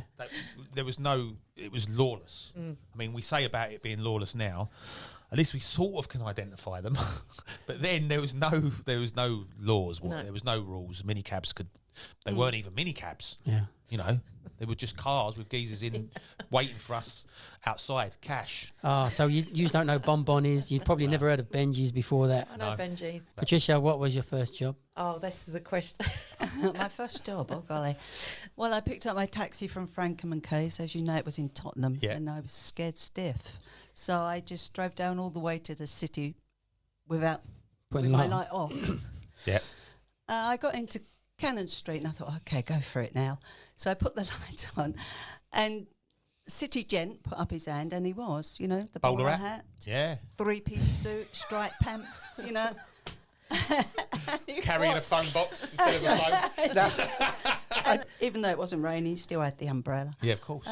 there was no. It was lawless. I mean, we say about it being lawless now. At least we sort of can identify them, but then there was no laws. No. There was no rules. Minicabs they weren't even minicabs. Yeah. You know, they were just cars with geezers in waiting for us outside. Cash. So you don't know Bonbon is. You'd probably never heard of Benji's before that. I know No. Benji's. Patricia, what was your first job? Oh, this is the question. My first job, oh golly. Well, I picked up my taxi from Frankham and Case. As you know, it was in Tottenham, Yeah. and I was scared stiff. So I just drove down all the way to the city without Putting with my light on. light off. Yeah. I got into Cannon Street and I thought, okay, go for it now. So I put the light on, and City Gent put up his hand, and he was, you know, the Bowler bowler hat. hat, Yeah. 3-piece suit, striped pants, you know. Carrying a phone box instead of a phone. And even though it wasn't raining, he still had the umbrella. Yeah, of course.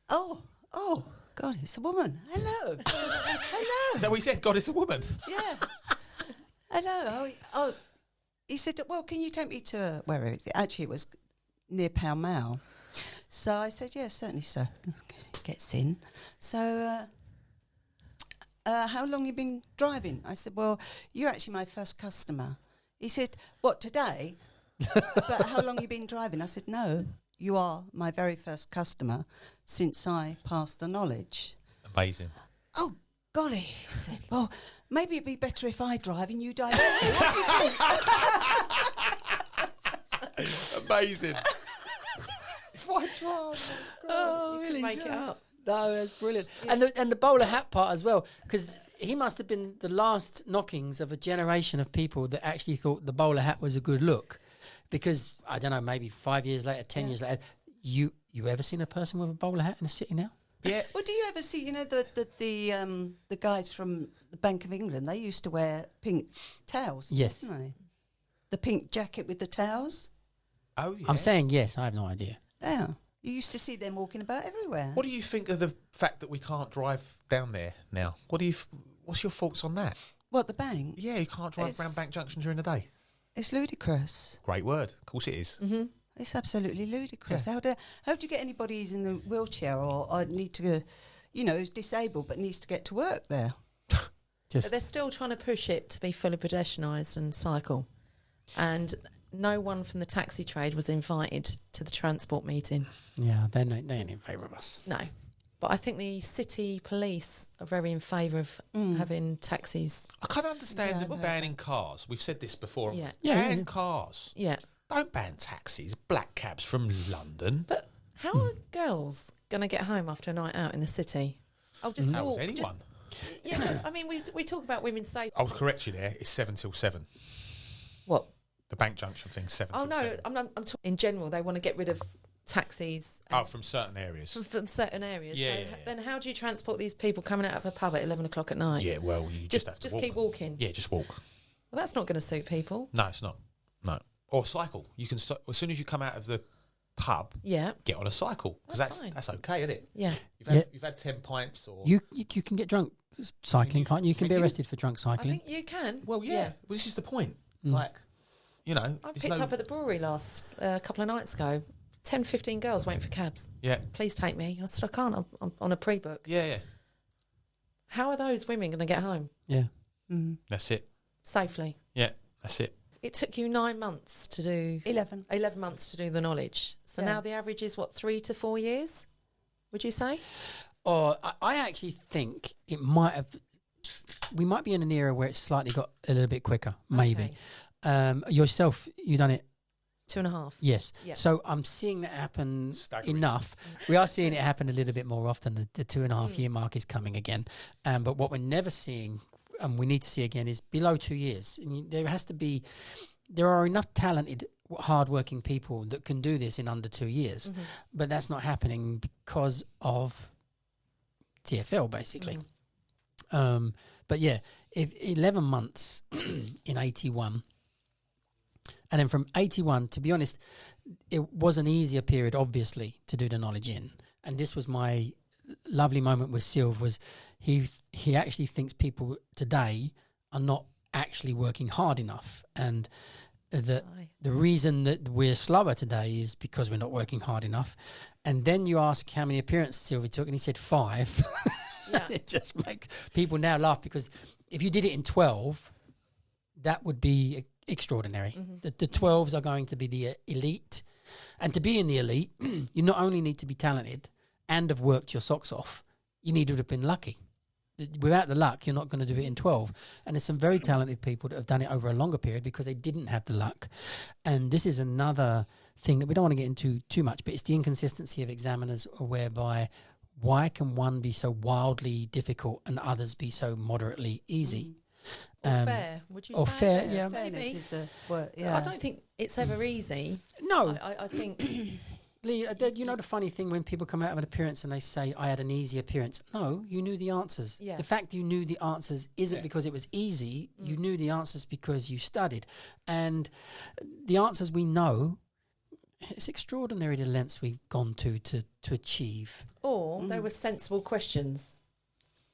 Oh, God, it's a woman. Hello. Hello. Is that what he said? God, it's a woman. Yeah. Hello. Oh, he said, well, can you take me to where is it? Actually, it was near Pall Mall. So I said, yeah, certainly, sir. Gets in. So, how long you been driving? I said, well, you're actually my first customer. He said, what, today? But how long you been driving? I said, no, you are my very first customer since I passed the knowledge. Amazing. Oh, golly, he said, well, maybe it'd be better if I drive and you direct me. Amazing. If I drive. Oh, You could make it up. No, that's brilliant. Yeah. And the bowler hat part as well, because he must have been the last knockings of a generation of people that actually thought the bowler hat was a good look. Because, I don't know, maybe 5 years later, 10 years later, you ever seen a person with a bowler hat in a city now? Yeah. Well, do you ever see, the guys from the Bank of England, they used to wear pink towels, Yes. didn't they? The pink jacket with the towels. Oh, yeah. I'm saying yes, I have no idea. Yeah. You used to see them walking about everywhere. What do you think of the fact that we can't drive down there now? What's your thoughts on that? What, the bank? Yeah, you can't drive around Bank Junction during the day. It's ludicrous. Great word. Of course it is. Mm-hmm. It's absolutely ludicrous. Yeah. How do you get anybody who's in a wheelchair or need to, who's disabled but needs to get to work there? But Just they're still trying to push it to be fully pedestrianised and cycle. And no one from the taxi trade was invited to the transport meeting. yeah, they ain't in favour of us. No. But I think the city police are very in favour of having taxis. I can't understand Yeah, that we're no. banning cars. We've said this before. Yeah. Ban cars. Yeah. Don't ban taxis. Black cabs from London. But how are girls going to get home after a night out in the city? I'll just How walk. is anyone? I mean, we talk about women's safety. I'll correct you there. It's 7 till 7. What? The Bank Junction thing's 7 Oh, till no, 7. I'm talking in general. They want to get rid of taxis From certain areas. from certain areas. Yeah, So yeah, yeah. then how do you transport these people coming out of a pub at 11 o'clock at night? Yeah, well, you just have to walk. keep walking. Yeah, just walk. Well, that's not going to suit people. No, it's not. No. Or cycle. You can, as soon as you come out of the pub, Yeah. get on a cycle. Because That's fine. that's okay, isn't it? Yeah. You've had 10 pints or... You can get drunk cycling, can't you? You can be you- arrested for drunk I cycling. think you can. Well, yeah. Well, this is the point. Mm. Like, I there's picked no- up at the brewery a couple of nights ago. 10, 15 girls waiting for cabs. Yeah. Please take me. I said, I can't. I'm on a pre-book. Yeah, yeah. How are those women going to get home Yeah. Mm. That's it. safely? Yeah, that's it. It took you 9 months to do... 11. 11 months to do the knowledge. So now Yes. the average is, 3 to 4 years, would you say? Or I actually think it might have. We might be in an era where it's slightly got a little bit quicker, maybe. Okay. Yourself, you done it. 2.5. Yes. Yeah. So I'm seeing that happen Staggering. enough. We are seeing it happen a little bit more often. The 2.5 year mark is coming again. But what we're never seeing, and we need to see again, is below 2 years. And there are enough talented, hardworking people that can do this in under 2 years. Mm-hmm. But that's not happening because of TfL, basically. But yeah, if 11 months in 81, and then from 81, to be honest, it was an easier period, obviously, to do the knowledge in. And this was my lovely moment with Sylv, was he actually thinks people today are not actually working hard enough. And the reason that we're slower today is because we're not working hard enough. And then you ask how many appearances Sylvie took, and he said 5. Yeah. It just makes people now laugh, because if you did it in 12, that would be extraordinary. The 12s are going to be the elite. And to be in the elite, you not only need to be talented and have worked your socks off, you need to have been lucky. Without the luck, you're not going to do it in 12. And there's some very talented people that have done it over a longer period because they didn't have the luck. And this is another thing that we don't want to get into too much, but it's the inconsistency of examiners, whereby why can one be so wildly difficult and others be so moderately easy? Or fair, would you say? Or fair, yeah. Fairness Maybe. is the word. Yeah. I don't think it's ever easy. No. I think... Lee, you know the funny thing when people come out of an appearance and they say, I had an easy appearance. No, you knew the answers. Yeah. The fact you knew the answers isn't because it was easy. You knew the answers because you studied. And the answers we know, it's extraordinary the lengths we've gone to achieve. Or they were sensible questions.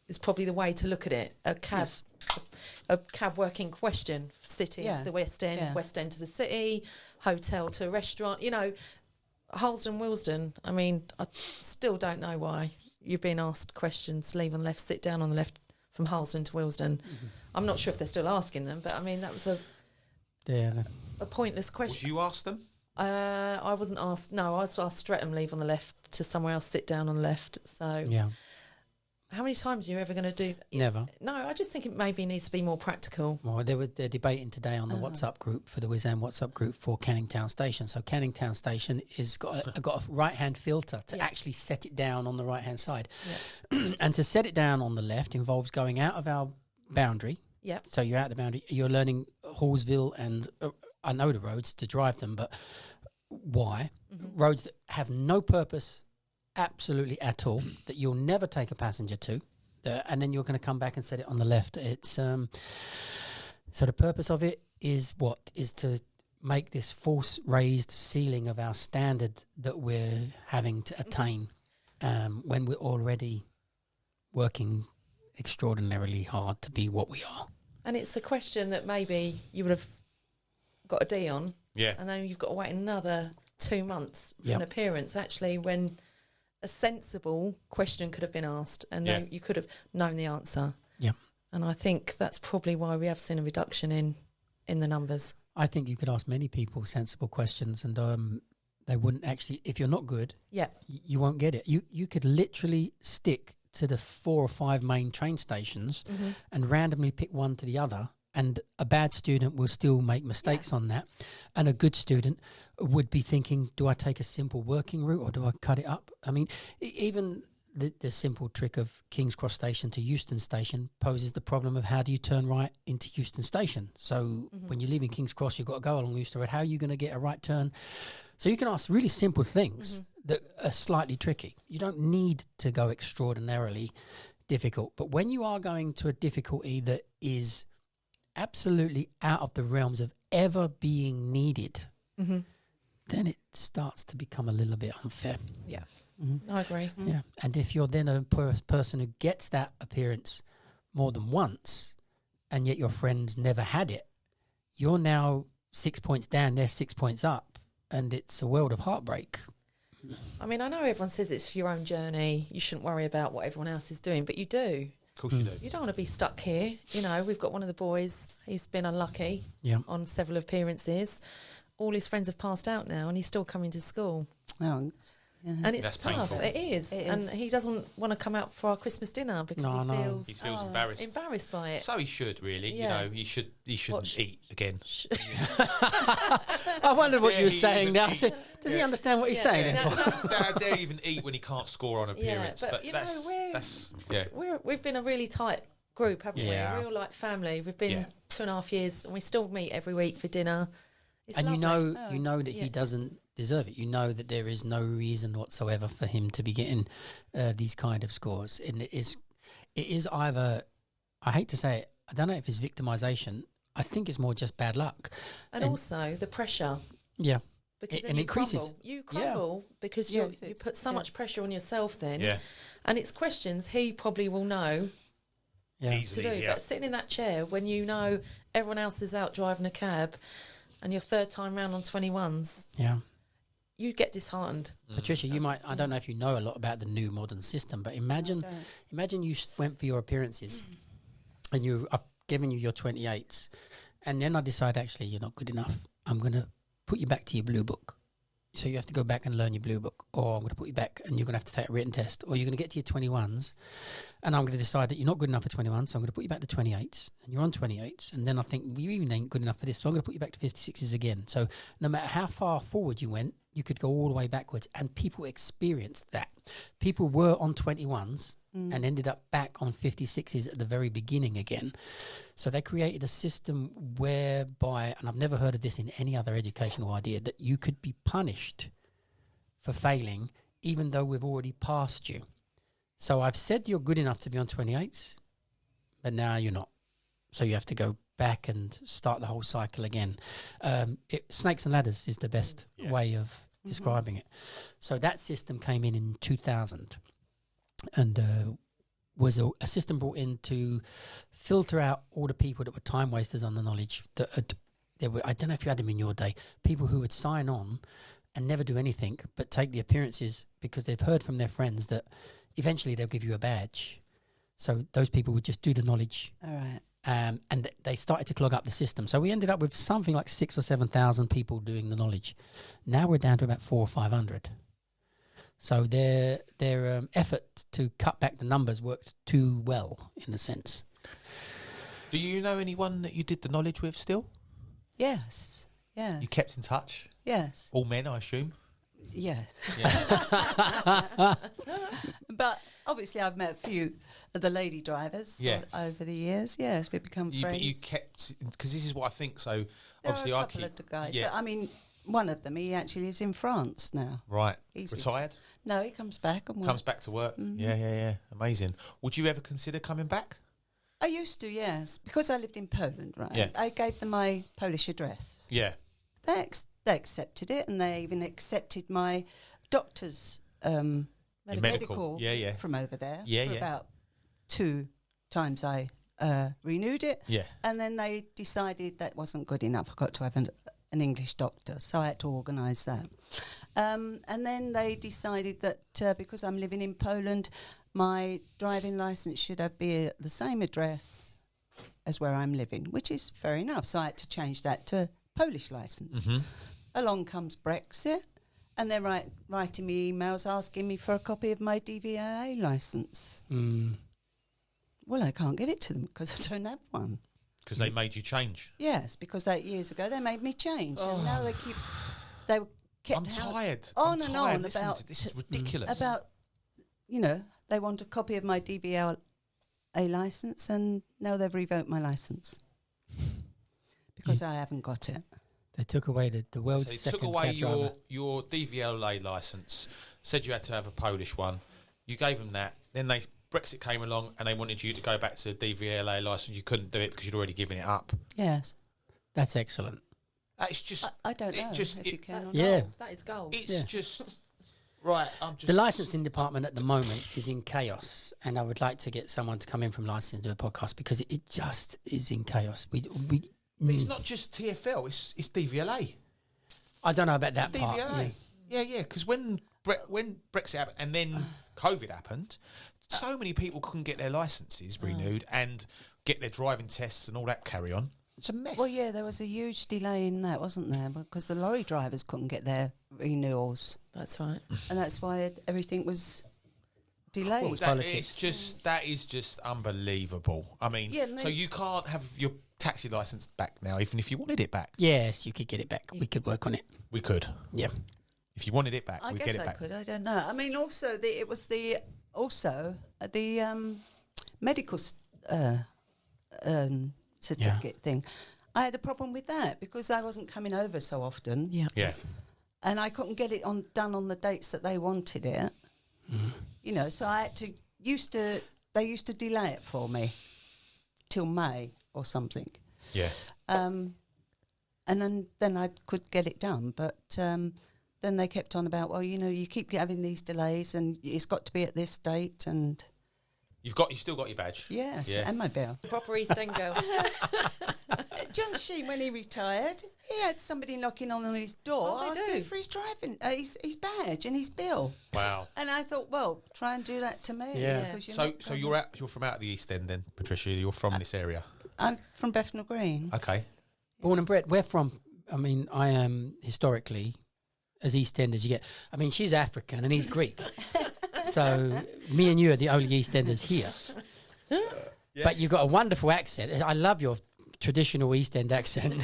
Is probably the way to look at it. A cab working question, city to the Yes. West End, Yes. West End to the city, hotel to restaurant. You know, Harlesden, Willesden. I mean, I still don't know why you've been asked questions. Leave on the left, sit down on the left, from Harlesden to Willesden. I'm not sure if they're still asking them, but I mean that was a pointless Would question. you ask them? I wasn't asked. No, I was asked Streatham, leave on the left, to somewhere else, sit down on the left. So Yeah. how many times are you ever going to do that? Never. No, I just think it maybe needs to be more practical. Well, they're debating today on the WhatsApp group for the Wizam WhatsApp group for Canning Town Station. So Canning Town Station is got a right-hand filter to actually set it down on the right-hand side. Yeah. And to set it down on the left involves going out of our boundary. Yep. So you're out the boundary. You're learning Hallsville and I know the roads to drive them, but why? Mm-hmm. Roads that have no purpose absolutely at all, that you'll never take a passenger to, and then you're going to come back and set it on the left. It's so the purpose of it is to make this false raised ceiling of our standard that we're having to attain when we're already working extraordinarily hard to be what we are. And it's a question that maybe you would have got a D on, and then you've got to wait another 2 months for an appearance, actually, when a sensible question could have been asked and you could have known the answer. Yeah. And I think that's probably why we have seen a reduction in the numbers. I think you could ask many people sensible questions and they wouldn't actually, if you're not good, you won't get it. You could literally stick to the 4 or 5 main train stations and randomly pick one to the other, and a bad student will still make mistakes on that, and a good student would be thinking, do I take a simple working route or do I cut it up? I mean, even the simple trick of King's Cross Station to Euston Station poses the problem of how do you turn right into Euston Station. So when you're leaving King's Cross, you've got to go along Euston Road. How are you going to get a right turn? So you can ask really simple things that are slightly tricky. You don't need to go extraordinarily difficult. But when you are going to a difficulty that is absolutely out of the realms of ever being needed, then it starts to become a little bit unfair. Yeah, I agree. Yeah, and if you're then a person who gets that appearance more than once, and yet your friends never had it, you're now 6 points down, they're 6 points up, and it's a world of heartbreak. I mean, I know everyone says it's your own journey, you shouldn't worry about what everyone else is doing, but you do. Of course you do. You don't want to be stuck here. You know, we've got one of the boys, he's been unlucky on several appearances. All his friends have passed out now and he's still coming to school. Oh, and it's That's tough. painful. It is. And he doesn't want to come out for our Christmas dinner because He feels embarrassed. Embarrassed by it. So he should really. Yeah. You know, he shouldn't eat again. I wondered what you were saying now. Does he understand what he's saying? How dare he even eat when he can't score on appearance? but you know, we've been a really tight group, haven't we? A real like family. We've been 2.5 years and we still meet every week for dinner. It's and lovely. you know that he doesn't deserve it. You know that there is no reason whatsoever for him to be getting these kind of scores. And it is either, I hate to say it, I don't know if it's victimization. I think it's more just bad luck. And also the pressure. Yeah. Because it increases. You crumble because you put so much pressure on yourself then. Yeah. And it's questions he probably will know easily, to do. But sitting in that chair when you know everyone else is out driving a cab and your third time round on 21s. Yeah. You get disheartened. Patricia, you might, I don't know if you know a lot about the new modern system, but imagine you went for your appearances and I've given you your 28s, and then I decide actually you're not good enough. I'm going to put you back to your blue book. So you have to go back and learn your blue book, or I'm going to put you back and you're going to have to take a written test, or you're going to get to your 21s and I'm going to decide that you're not good enough for 21s, so I'm going to put you back to 28s, and you're on 28s, and then I think you even ain't good enough for this, so I'm going to put you back to 56s again. So no matter how far forward you went, you could go all the way backwards, and people experienced that. People were on 21s and ended up back on 56s at the very beginning again. So they created a system whereby, and I've never heard of this in any other educational idea, that you could be punished for failing even though we've already passed you. So I've said you're good enough to be on 28s, but now you're not. So you have to go back and start the whole cycle again. Snakes and ladders is the best way of describing it. So that system came in 2000 and was a system brought in to filter out all the people that were time wasters on the knowledge. There were, I don't know if you had them in your day, people who would sign on and never do anything but take the appearances because they've heard from their friends that eventually they'll give you a badge. So those people would just do the knowledge. All right. And they started to clog up the system. So we ended up with something like 6,000 or 7,000 people doing the knowledge. Now we're down to about 400 or 500. So their effort to cut back the numbers worked too well, in a sense. Do you know anyone that you did the knowledge with still? Yes. You kept in touch? Yes. All men, I assume? Yes. Yeah. But obviously I've met a few of the lady drivers over the years. Yes, we've become friends. But you kept... Because this is what I think, so There obviously are a I couple keep... of guys. Yeah. But I mean, one of them, he actually lives in France now. Right. He's Retired? No, he comes back and works. Comes back to work? Mhm. Yeah. Amazing. Would you ever consider coming back? I used to, yes. Because I lived in Poland, right? Yeah. I gave them my Polish address. Yeah. They accepted it, and they even accepted my doctor's medical Yeah. from over there. Yeah, for yeah. about 2 times I renewed it. Yeah. And then they decided that wasn't good enough. I got to have an English doctor, so I had to organise that. And then they decided that because I'm living in Poland, my driving licence should be at the same address as where I'm living, which is fair enough. So I had to change that to a Polish licence. Mm-hmm. Along comes Brexit, and they're writing me emails asking me for a copy of my DVLA licence. Mm. Well, I can't give it to them because I don't have one. Because they made you change. Yes, because 8 years ago they made me change, and now they kept I'm tired. on I'm and tired. on Listen about to this is ridiculous. about they want a copy of my DVLA licence, and now they've revoked my licence because I haven't got it. They took away the world's So they second took away cab driver. your DVLA licence, said you had to have a Polish one. You gave them that. Then Brexit came along and they wanted you to go back to the DVLA licence. You couldn't do it because you'd already given it up. Yes, That's excellent. It's just... I don't know if you can. That's Or not. Yeah. gold. That is gold. It's just... Right, I'm just... The licensing department at the moment is in chaos, and I would like to get someone to come in from licensing to do a podcast because it just is in chaos. It's not just TfL, it's DVLA. I don't know about that It's part. DVLA. Yeah, because when Brexit happened and then COVID happened, so many people couldn't get their licences renewed and get their driving tests and all that carry on. It's a mess. Well, yeah, there was a huge delay in that, wasn't there? Because the lorry drivers couldn't get their renewals, That's right. and that's why everything was delayed. Well, politics. That is just unbelievable. I mean, Yeah, and so you can't have your taxi licence back now, even if you wanted it back. Yes, you could get it back. We could work on it. We could. Yeah. If you wanted it back, I we'd guess get it I back. could. I don't know. I mean, also it was the medical certificate thing. I had a problem with that because I wasn't coming over so often, Yeah. and I couldn't get it done on the dates that they wanted it. So I had to. They used to delay it for me till May or something. Yeah. And then I could get it done, but then they kept on about, well, you keep having these delays, and it's got to be at this date, and You still got your badge. yes, Yeah. and my bill. Proper East End girl. John Sheen, when he retired, he had somebody knocking on his door Oh, they asking do? for his driving, his badge and his bill. Wow. And I thought, well, try and do that to me. Yeah. because you're So not so gonna- you're from out of the East End then, Patricia. You're from this area. I'm from Bethnal Green. Okay. Born and bred. We're from, I am historically as East End as you get. I mean, she's African and he's Greek. So me and you are the only East Enders here. But you've got a wonderful accent. I love your traditional East End accent.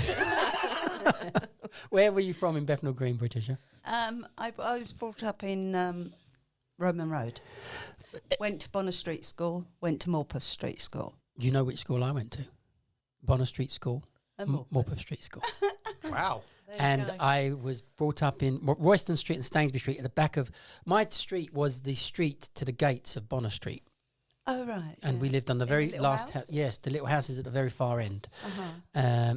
Where were you from in Bethnal Green, Patricia? I was brought up in Roman Road. Went to Bonner Street School, went to Morpeth Street School. Do you know which school I went to? Bonner Street School, And Morpeth. Morpeth Street School. Wow. There you And go. I was brought up in Royston Street and Stainsbury Street. At the back of my street was the street to the gates of Bonner Street, Oh, right. and yeah. we lived on the In very little last house? Yes, the little house is at the very far end. Uh-huh.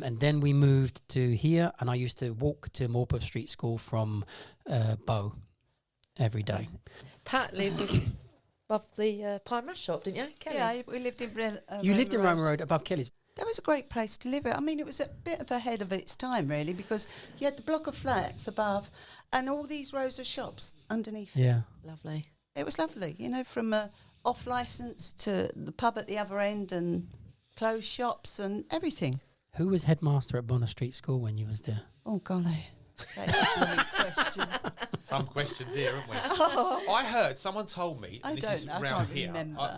And then we moved to here, and I used to walk to Morpeth Street School from Bow every day. Pat lived above the pie mash shop, didn't you? Kelly's? Yeah, we lived in You lived in Roman Road above Kelly's. That was a great place to live. I mean, it was a bit of ahead of its time, really, because you had the block of flats above and all these rows of shops underneath. Yeah. Lovely. It was lovely, from off licence to the pub at the other end and clothes shops and everything. Who was headmaster at Bonner Street School when you was there? Oh, golly. That is a silly question. Some questions here, haven't we? I heard someone told me, and this is round here.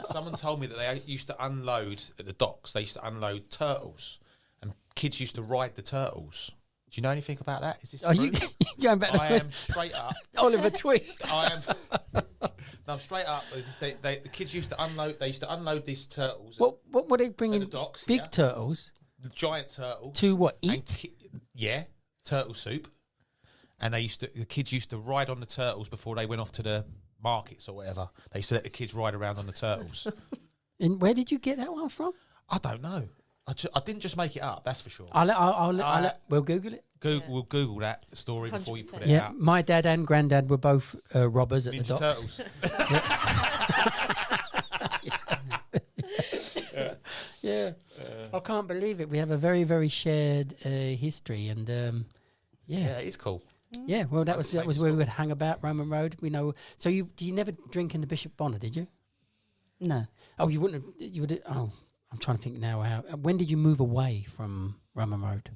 Someone told me that they used to unload at the docks. They used to unload turtles, and kids used to ride the turtles. Do you know anything about that? Is this true? You going back? I am straight up. Oliver Twist. I am. No, straight up. The kids used to unload. They used to unload these turtles. What were they bringing? The docks, big turtles. The giant turtle. To what? Eat? Turtle soup. And the kids used to ride on the turtles before they went off to the markets or whatever. They used to let the kids ride around on the turtles. And where did you get that one from? I don't know. I didn't just make it up, that's for sure. We'll Google it. We'll Google that story before you put it Yeah, out. my dad and granddad were both robbers at Ninja the docks. Turtles. Yeah. I can't believe it. We have a very, very shared history, and Yeah, it's cool. yeah. Well, that was where we would hang about Roman Road. We know. So you never drink in the Bishop Bonner, did you? No. Oh, you wouldn't. You would. Oh, I'm trying to think now. How? When did you move away from Roman Road?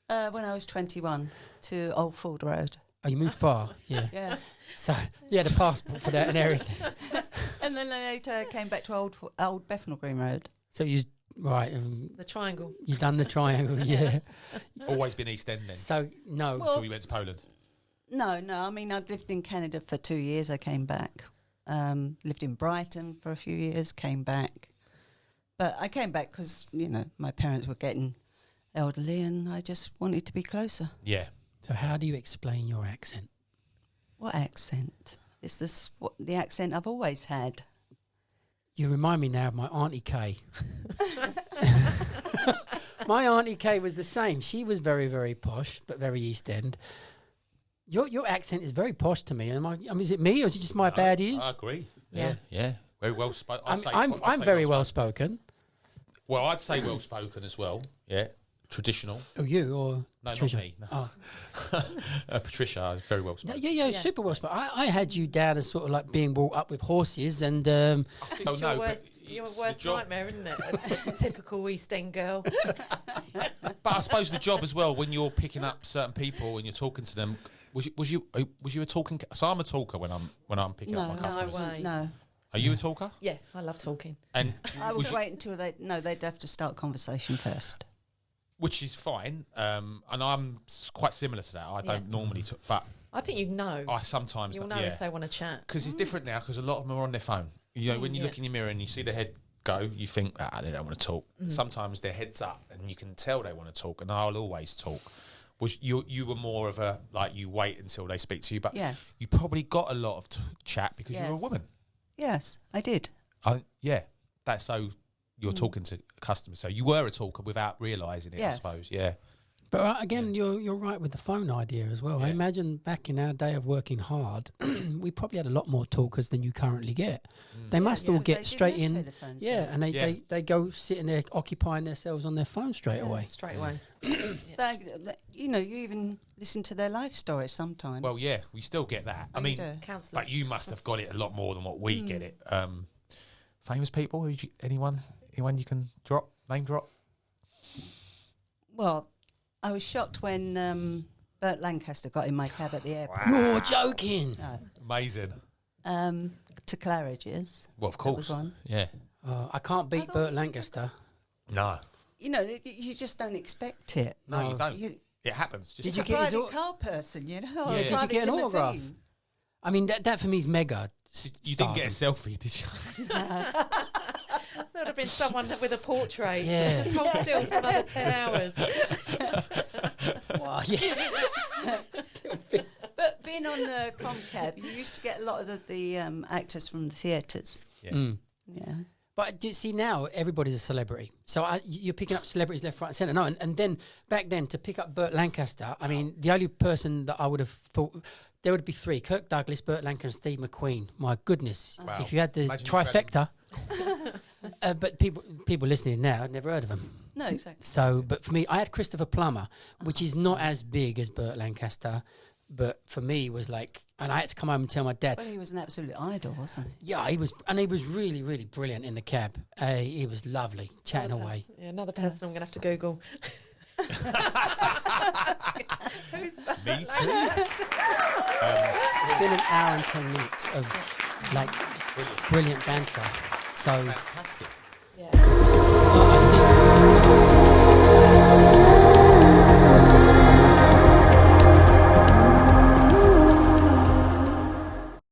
When I was 21 to Old Ford Road. Oh, you moved far. Yeah. Yeah. So you had a passport for that and everything. And then later came back to Old Bethnal Green Road. So you right. The triangle. You done the triangle. Yeah. Always been East End then. So no. Well, So we went to Poland. No. I mean, I'd lived in Canada for 2 years. I came back. Lived in Brighton for a few years. Came back. But I came back because, my parents were getting elderly and I just wanted to be closer. Yeah. So how do you explain your accent? What accent? Is this the accent I've always had? You remind me now of my Auntie Kay. My Auntie Kay was the same. She was very, very posh, but very East End. Your accent is very posh to me. Is it me or is it just my bad ears? I agree. Yeah. Yeah. Very well spoken. I'm very well spoken. Well, I'd say well spoken as well. Yeah. Traditional. Oh, you or No, Patricia? not me. No. Oh. Patricia is very well spoken. Yeah, super well spoken. I had you down as sort of like being brought up with horses and It's your worst nightmare, isn't it? A typical East End girl. But I suppose the job as well, when you're picking up certain people and you're talking to them, was you a talking? So I'm a talker when I'm picking up my customers. No way. No. Are you a talker? Yeah, I love talking. And I would wait until they'd have to start conversation first. which is fine. And I'm quite similar to that. I don't normally talk, but I think you know. I sometimes You'll know if they want to chat. because it's different now. Because a lot of them are on their phone. When you look in your mirror and you see the head go, you think they don't want to talk. Sometimes their head's up, and you can tell they want to talk. And I'll always talk. Was you were more of a you wait until they speak to you, but Yes. you probably got a lot of chat because you're a Yes. woman. Yes, I did. That's so you're talking to customers. So you were a talker without realising it, Yes. I suppose. Yeah. But again, you're right with the phone idea as well. I Yeah. imagine back in our day of working hard, we probably had a lot more talkers than you currently get. They must all They get didn't straight have in. telephones, Yeah, so- and Yeah. they go sitting there occupying themselves on their phone straight away. Straight away. You even listen to their life stories sometimes. Well, yeah, we still get that. I You mean, do. Counsellors. but you must have got it a lot more than what we get it. Famous people? Anyone you can name drop? Well, I was shocked when Burt Lancaster got in my cab at the airport. You're joking. No. Amazing. To Claridge's. Well, of That course. was one. Yeah. I can't beat thought Burt you- Lancaster. No. You just don't expect it. No, you don't. You, It happens. Just it's you a get his private au- car person, Yeah. or a Did you private get an autograph? limousine. I mean, that for me is mega. You didn't get a selfie, did you? There would have been someone with a portrait. Yeah. Just hold still for another 10 hours. Wow, yeah. But being on the Comcab, you used to get a lot of the actors from the theatres. Yeah. Mm. Yeah. But do you see now everybody's a celebrity, so you're picking up celebrities left, right, and centre. No, and then back then to pick up Burt Lancaster, I mean, the only person that I would have thought there would be three: Kirk Douglas, Burt Lancaster, and Steve McQueen. My goodness, Wow. if you had the Imagine if you had trifecta. But people listening now had never heard of them. No, exactly. So, but for me, I had Christopher Plummer, which is not as big as Burt Lancaster, but for me was like, and I had to come home and tell my dad. Well, he was an absolute idol, wasn't he? Yeah, he was really, really brilliant in the cab. He was lovely, chatting away. Yeah, another person I'm going to have to Google. Who's Me too. It's been an hour and 10 minutes of like brilliant banter. So Fantastic. Yeah.